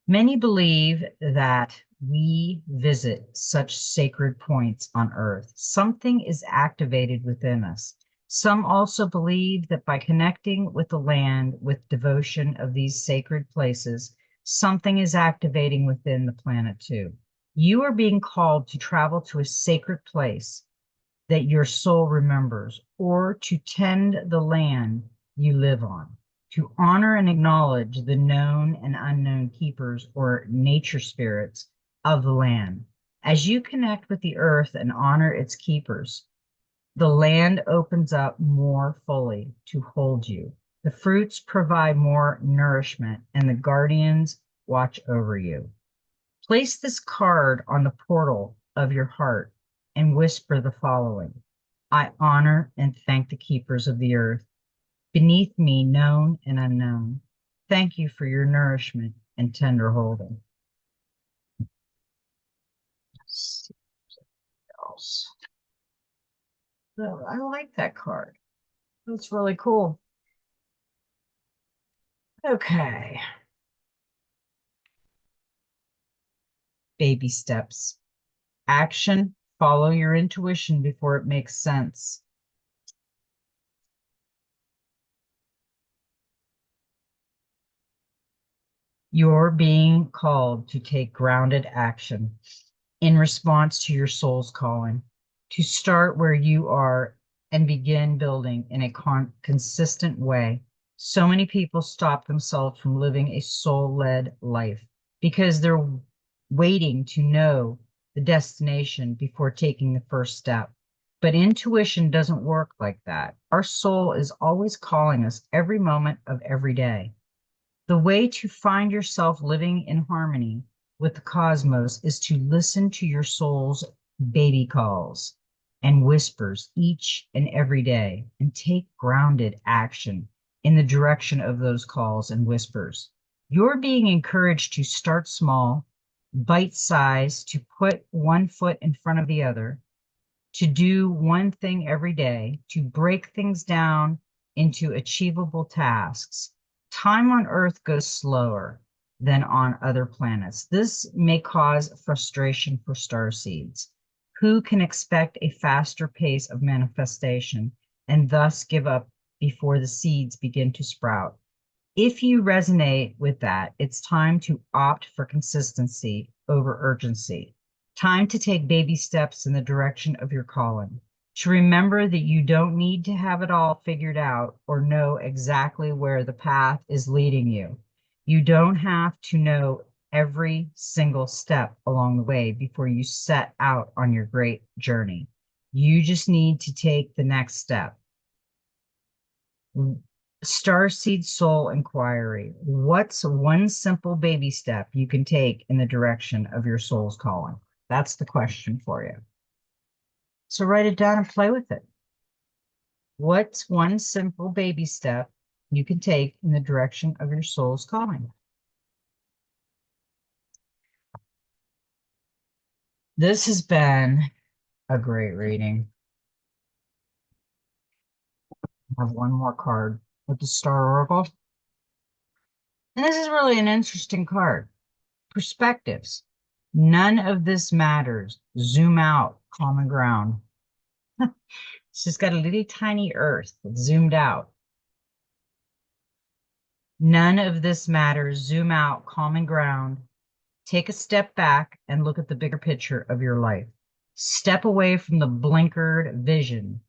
Many believe that we visit such sacred points on earth. Something is activated within us. Some also believe that by connecting with the land with devotion of these sacred places, something is activating within the planet too. You are being called to travel to a sacred place that your soul remembers, or to tend the land you live on, to honor and acknowledge the known and unknown keepers or nature spirits of the land. As you connect with the earth and honor its keepers, the land opens up more fully to hold you. The fruits provide more nourishment, and the guardians watch over you. Place this card on the portal of your heart and whisper the following: I honor and thank the keepers of the earth, beneath me, known and unknown. Thank you for your nourishment and tender holding. Let's see what else. So I like that card. That's really cool. Okay. Baby steps. Action. Follow your intuition before it makes sense. You're being called to take grounded action in response to your soul's calling, to start where you are and begin building in a consistent way. So many people stop themselves from living a soul-led life because they're waiting to know the destination before taking the first step. But intuition doesn't work like that. Our soul is always calling us every moment of every day. The way to find yourself living in harmony with the cosmos is to listen to your soul's baby calls and whispers each and every day and take grounded action in the direction of those calls and whispers. You're being encouraged to start small, bite size, to put one foot in front of the other, to do one thing every day, to break things down into achievable tasks. Time on Earth goes slower than on other planets. This may cause frustration for star seeds, who can expect a faster pace of manifestation and thus give up before the seeds begin to sprout. If you resonate with that, it's time to opt for consistency over urgency. Time to take baby steps in the direction of your calling. To remember that you don't need to have it all figured out or know exactly where the path is leading you. You don't have to know every single step along the way before you set out on your great journey. You just need to take the next step. Starseed Soul Inquiry. What's one simple baby step you can take in the direction of your soul's calling? That's the question for you. So write it down and play with it. What's one simple baby step you can take in the direction of your soul's calling? This has been a great reading. I have one more card with the Star Oracle. And this is really an interesting card. Perspectives. None of this matters. Zoom out, common ground. It's just got a little tiny earth zoomed out. None of this matters. Zoom out, common ground. Take a step back and look at the bigger picture of your life. Step away from the blinkered vision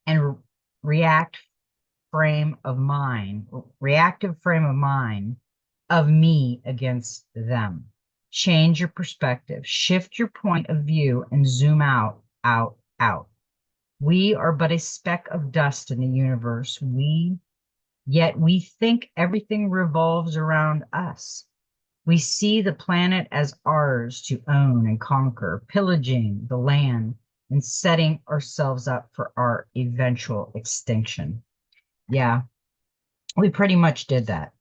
and reactive frame of mind of me against them. Change your perspective, shift your point of view, and zoom out out, out. We are but a speck of dust in the universe. Yet we think everything revolves around us. We see the planet as ours to own and conquer, pillaging the land and setting ourselves up for our eventual extinction. Yeah, we pretty much did that.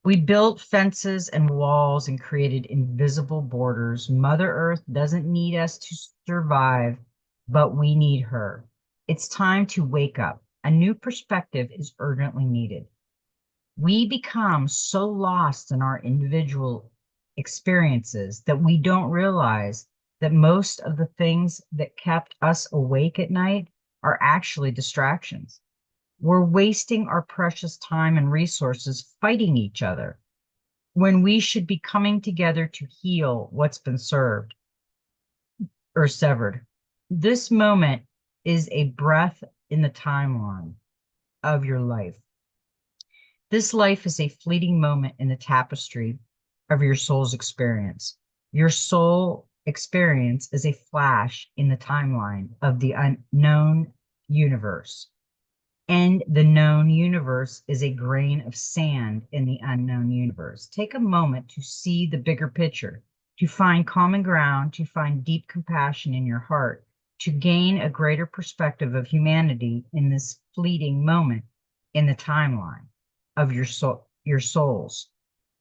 We built fences and walls and created invisible borders. Mother Earth doesn't need us to survive, but we need her. It's time to wake up. A new perspective is urgently needed. We become so lost in our individual experiences that we don't realize that most of the things that kept us awake at night are actually distractions. We're wasting our precious time and resources fighting each other when we should be coming together to heal what's been served or severed. This moment is a breath in the timeline of your life. This life is a fleeting moment in the tapestry of your soul's experience. Your soul experience is a flash in the timeline of the unknown universe. And the known universe is a grain of sand in the unknown universe. Take a moment to see the bigger picture, to find common ground, to find deep compassion in your heart, to gain a greater perspective of humanity in this fleeting moment in the timeline of your soul's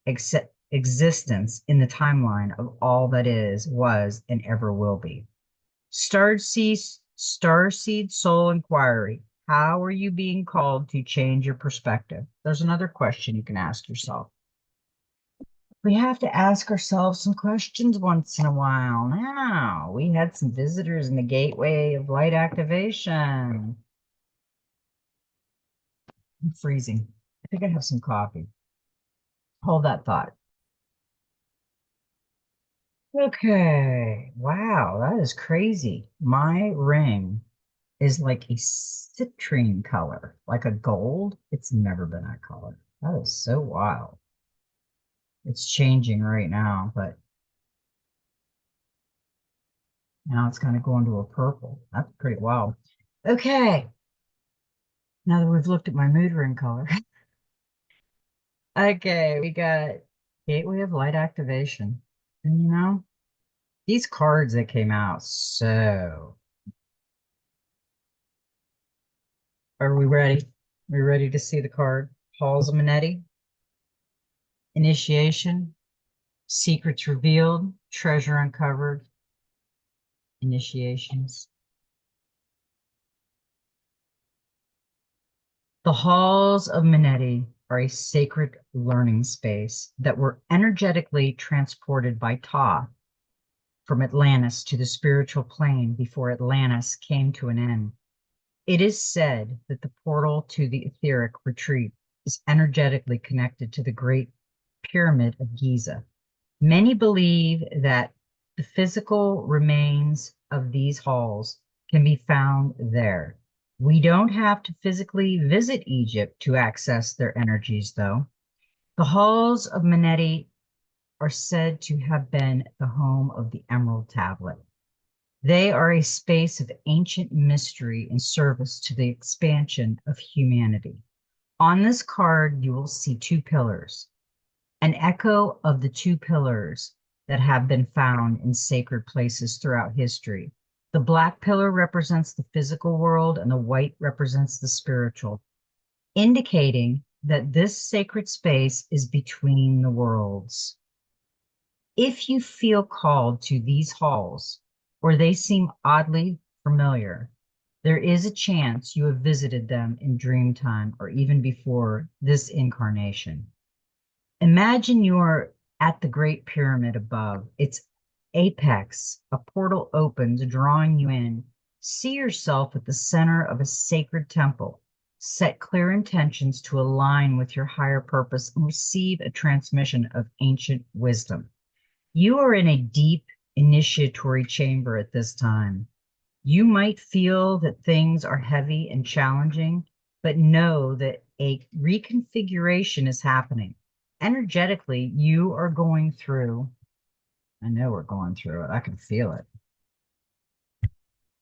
existence in the timeline of all that is, was, and ever will be. Starseed Soul Inquiry. How are you being called to change your perspective? There's another question you can ask yourself. We have to ask ourselves some questions once in a while. Now, we had some visitors in the gateway of light activation. I'm freezing. I think I have some coffee. Hold that thought. Okay. Wow, that is crazy. My ring is like a citrine color, like a gold. It's never been that color. That is so wild. It's changing right now, but now it's kind of going to a purple. That's pretty wild. Okay. Now that we've looked at my mood ring color. Okay, we got Gateway of Light Activation. And these cards that came out, so are we ready? We ready to see the card? Halls of Manetti, Initiation, Secrets Revealed, Treasure Uncovered, Initiations. The halls of Manetti are a sacred learning space that were energetically transported by Thoth from Atlantis to the spiritual plane before Atlantis came to an end. It is said that the portal to the etheric retreat is energetically connected to the Great Pyramid of Giza. Many believe that the physical remains of these halls can be found there. We don't have to physically visit Egypt to access their energies, though. The halls of Manetti are said to have been the home of the Emerald Tablet. They are a space of ancient mystery and service to the expansion of humanity. On this card, you will see two pillars, an echo of the two pillars that have been found in sacred places throughout history. The black pillar represents the physical world and the white represents the spiritual, indicating that this sacred space is between the worlds. If you feel called to these halls, or they seem oddly familiar, there is a chance you have visited them in dream time or even before this incarnation. Imagine you're at the Great Pyramid above. Its apex, a portal opens, drawing you in. See yourself at the center of a sacred temple. Set clear intentions to align with your higher purpose and receive a transmission of ancient wisdom. You are in a deep initiatory chamber at this time. You might feel that things are heavy and challenging, but know that a reconfiguration is happening. Energetically, you are going through, I know we're going through it, I can feel it.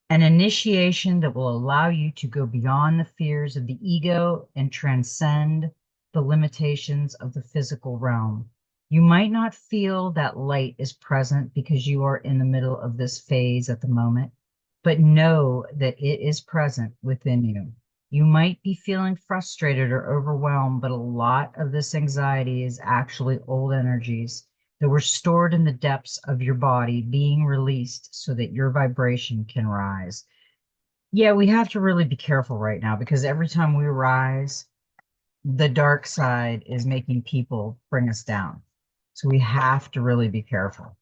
An initiation that will allow you to go beyond the fears of the ego and transcend the limitations of the physical realm. You might not feel that light is present because you are in the middle of this phase at the moment, but know that it is present within you. You might be feeling frustrated or overwhelmed, but a lot of this anxiety is actually old energies that were stored in the depths of your body being released so that your vibration can rise. Yeah, we have to really be careful right now because every time we rise, the dark side is making people bring us down. So we have to really be careful.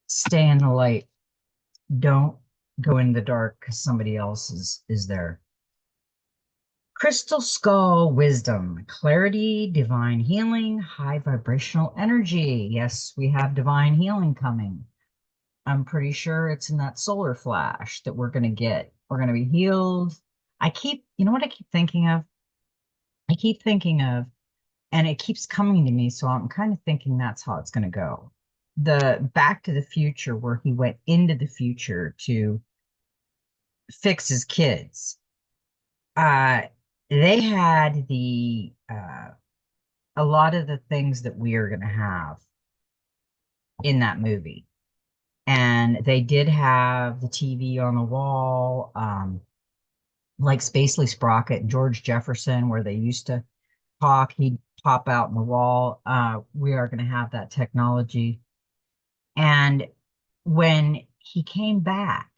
Stay in the light. Don't go in the dark because somebody else is there. Crystal skull wisdom, clarity, divine healing, high vibrational energy. Yes, we have divine healing coming. I'm pretty sure it's in that solar flash that we're going to get. We're going to be healed. You know what I keep thinking of? I keep thinking of, and it keeps coming to me. So I'm kind of thinking that's how it's going to go. The Back to the Future, where he went into the future to fix his kids. Uh, they had a lot of the things that we are going to have in that movie. And they did have the TV on the wall, like Spacely Sprocket and George Jefferson, where they used to talk. He'd pop out in the wall. We are going to have that technology. And when he came back,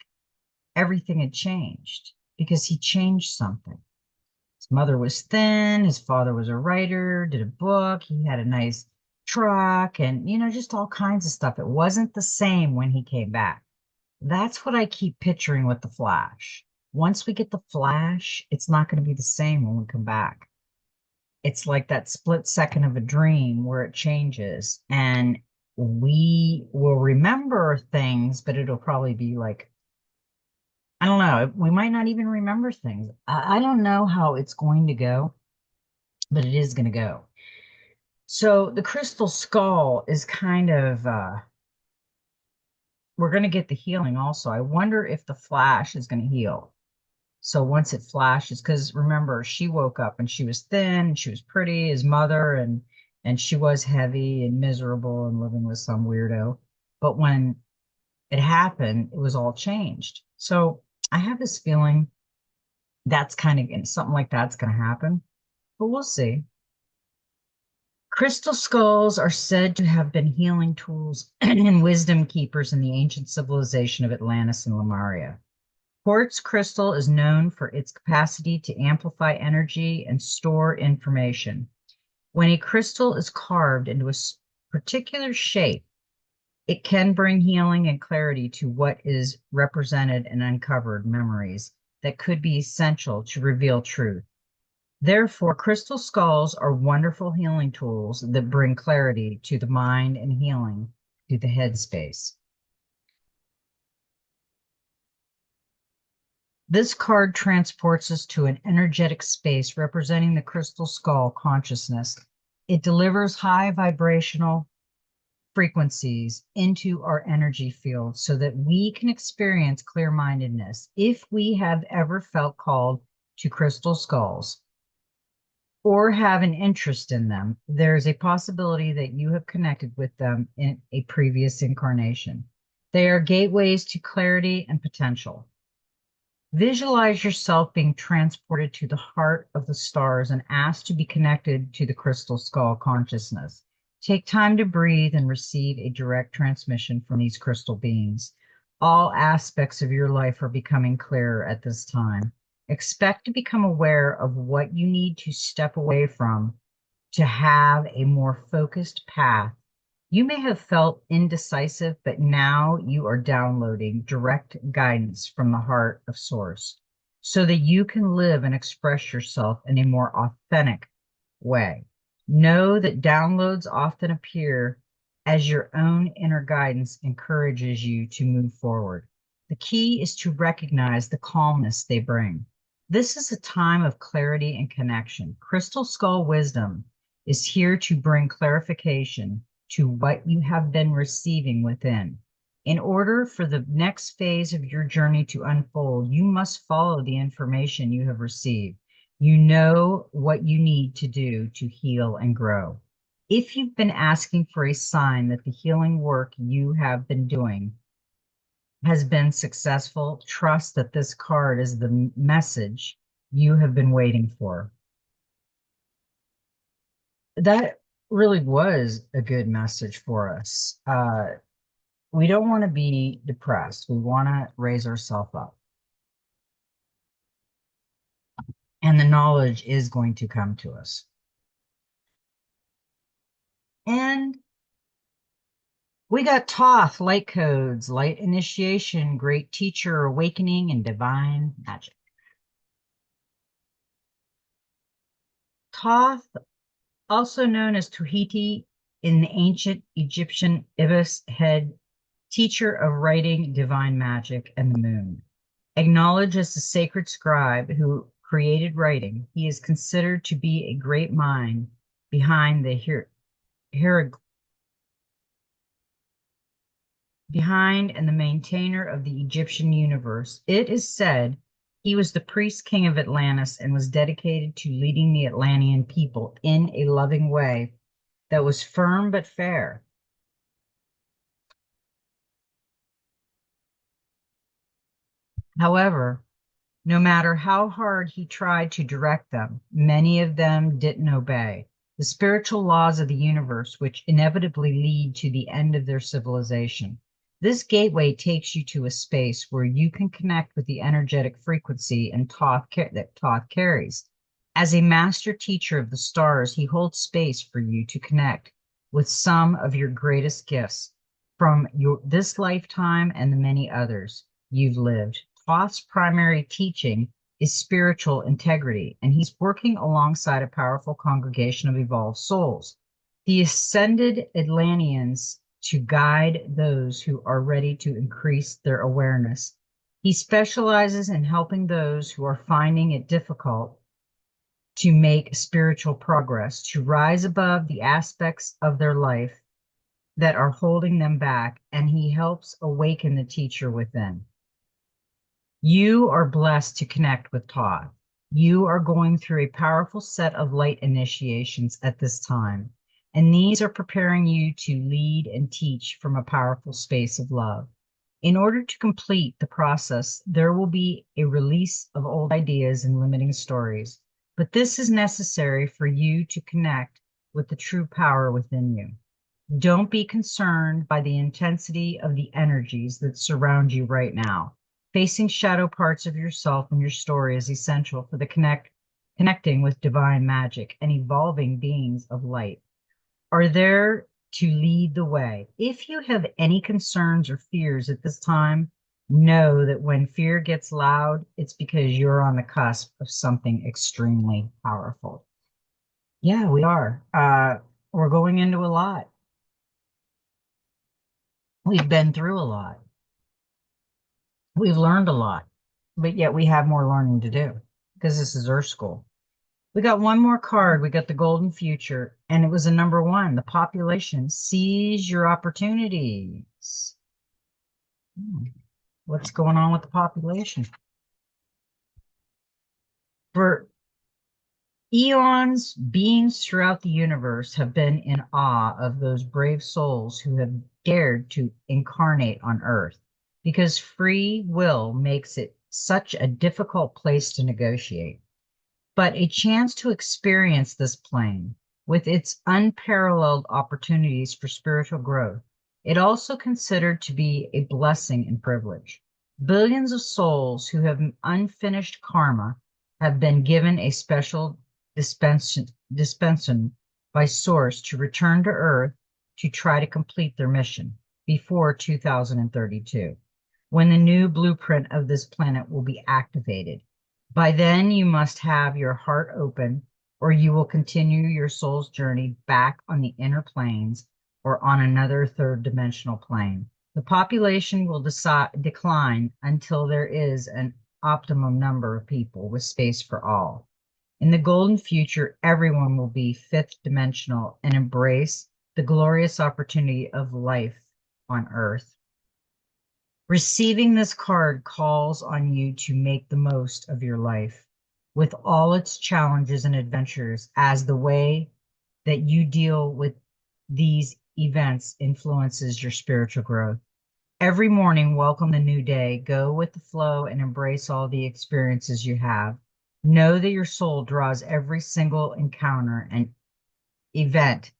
everything had changed because he changed something. His mother was thin. His father was a writer, did a book. He had a nice truck and, just all kinds of stuff. It wasn't the same when he came back. That's what I keep picturing with the Flash. Once we get the Flash, it's not going to be the same when we come back. It's like that split second of a dream where it changes and we will remember things, but it'll probably be like, I don't know, we might not even remember things. I don't know how it's going to go, but it is going to go. So the crystal skull is kind of, we're going to get the healing also. I wonder if the Flash is going to heal. So once it flashes, because remember, she woke up and she was thin, she was pretty, his mother, and she was heavy and miserable and living with some weirdo. But when it happened, it was all changed. So I have this feeling that's kind of something like that's going to happen, but we'll see. Crystal skulls are said to have been healing tools and wisdom keepers in the ancient civilization of Atlantis and Lemuria. Quartz crystal is known for its capacity to amplify energy and store information. When a crystal is carved into a particular shape, it can bring healing and clarity to what is represented and uncovered memories that could be essential to reveal truth. Therefore, crystal skulls are wonderful healing tools that bring clarity to the mind and healing to the headspace. This card transports us to an energetic space representing the crystal skull consciousness. It delivers high vibrational frequencies into our energy field so that we can experience clear-mindedness. If we have ever felt called to crystal skulls or have an interest in them, there's a possibility that you have connected with them in a previous incarnation. They are gateways to clarity and potential. Visualize yourself being transported to the heart of the stars and asked to be connected to the crystal skull consciousness. Take time to breathe and receive a direct transmission from these crystal beings. All aspects of your life are becoming clearer at this time. Expect to become aware of what you need to step away from to have a more focused path. You may have felt indecisive, but now you are downloading direct guidance from the heart of Source so that you can live and express yourself in a more authentic way. Know that downloads often appear as your own inner guidance encourages you to move forward. The key is to recognize the calmness they bring. This is a time of clarity and connection. Crystal Skull Wisdom is here to bring clarification to what you have been receiving within. In order for the next phase of your journey to unfold, you must follow the information you have received. You know what you need to do to heal and grow. If you've been asking for a sign that the healing work you have been doing has been successful, trust that this card is the message you have been waiting for. That really was a good message for us. We don't want to be depressed. We want to raise ourselves up. And the knowledge is going to come to us. And we got Thoth, light codes, light initiation, great teacher, awakening, and divine magic. Thoth, also known as Tuhiti in the ancient Egyptian Ibis head, teacher of writing, divine magic, and the moon. Acknowledged as the sacred scribe who created writing, he is considered to be a great mind behind the behind and the maintainer of the Egyptian universe. It is said he was the priest king of Atlantis and was dedicated to leading the Atlantean people in a loving way that was firm but fair. However, no matter how hard he tried to direct them, many of them didn't obey the spiritual laws of the universe, which inevitably lead to the end of their civilization. This gateway takes you to a space where you can connect with the energetic frequency and that Thoth carries. As a master teacher of the stars, he holds space for you to connect with some of your greatest gifts from this lifetime and the many others you've lived. Thoth's primary teaching is spiritual integrity, and he's working alongside a powerful congregation of evolved souls, the ascended Atlanteans, to guide those who are ready to increase their awareness. He specializes in helping those who are finding it difficult to make spiritual progress, to rise above the aspects of their life that are holding them back, and he helps awaken the teacher within. You are blessed to connect with Thoth. You are going through a powerful set of light initiations at this time, and these are preparing you to lead and teach from a powerful space of love. In order to complete the process, there will be a release of old ideas and limiting stories, but this is necessary for you to connect with the true power within you. Don't be concerned by the intensity of the energies that surround you right now. Facing shadow parts of yourself and your story is essential for the connecting with divine magic and evolving beings of light are there to lead the way. If you have any concerns or fears at this time, know that when fear gets loud, it's because you're on the cusp of something extremely powerful. Yeah, we are. We're going into a lot. We've been through a lot. We've learned a lot, but yet we have more learning to do because this is Earth School. We got one more card. We got the Golden Future, and it was a number one. The population seize your opportunities. What's going on with the population? For eons, beings throughout the universe have been in awe of those brave souls who have dared to incarnate on Earth because free will makes it such a difficult place to negotiate. But a chance to experience this plane with its unparalleled opportunities for spiritual growth. It also considered to be a blessing and privilege. Billions of souls who have unfinished karma have been given a special dispensation by Source to return to Earth to try to complete their mission before 2032, when the new blueprint of this planet will be activated. By then, you must have your heart open, or you will continue your soul's journey back on the inner planes or on another third dimensional plane. The population will decline until there is an optimum number of people with space for all. In the golden future, everyone will be fifth dimensional and embrace the glorious opportunity of life on Earth. Receiving this card calls on you to make the most of your life with all its challenges and adventures, as the way that you deal with these events influences your spiritual growth. Every morning, welcome the new day. Go with the flow and embrace all the experiences you have. Know that your soul draws every single encounter and event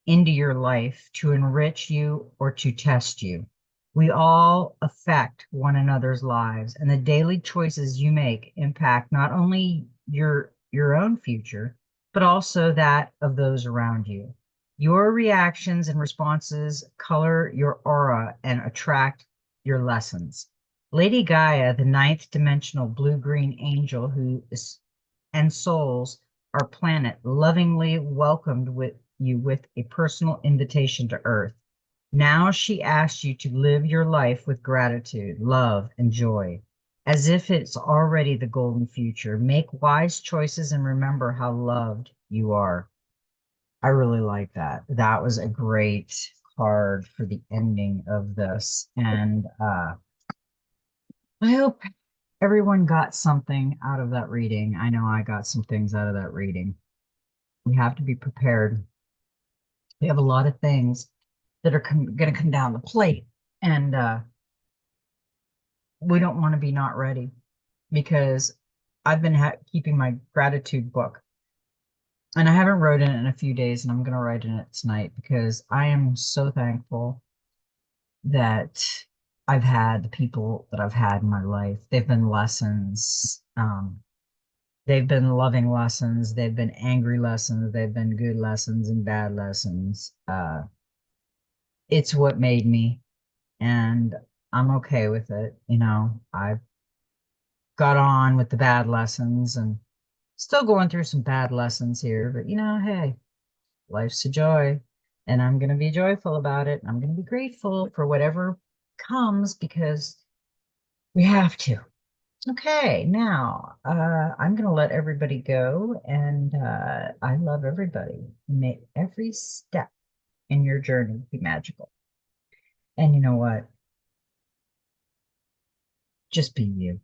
into your life to enrich you or to test you. We all affect one another's lives, and the daily choices you make impact not only your own future, but also that of those around you. Your reactions and responses color your aura and attract your lessons. Lady Gaia, the ninth dimensional blue-green angel who is and souls our planet, lovingly welcomed with you with a personal invitation to Earth. Now she asks you to live your life with gratitude, love, and joy, as if it's already the golden future. Make wise choices and remember how loved you are. I really like that. That was a great card for the ending of this. And I hope everyone got something out of that reading. I know I got some things out of that reading. We have to be prepared. We have a lot of things that are going to come down the plate, and we don't want to be not ready because I've been keeping my gratitude book, and I haven't wrote in it in a few days, and I'm going to write in it tonight because I am so thankful that I've had the people that I've had in my life. They've been lessons. They've been loving lessons. They've been angry lessons. They've been good lessons and bad lessons. It's what made me, and I'm okay with it. I've got on with the bad lessons and still going through some bad lessons here, but hey, life's a joy, and I'm going to be joyful about it. I'm going to be grateful for whatever comes because we have to. Okay, now I'm going to let everybody go, and I love everybody. May every step in your journey be magical. And you know what? Just be you.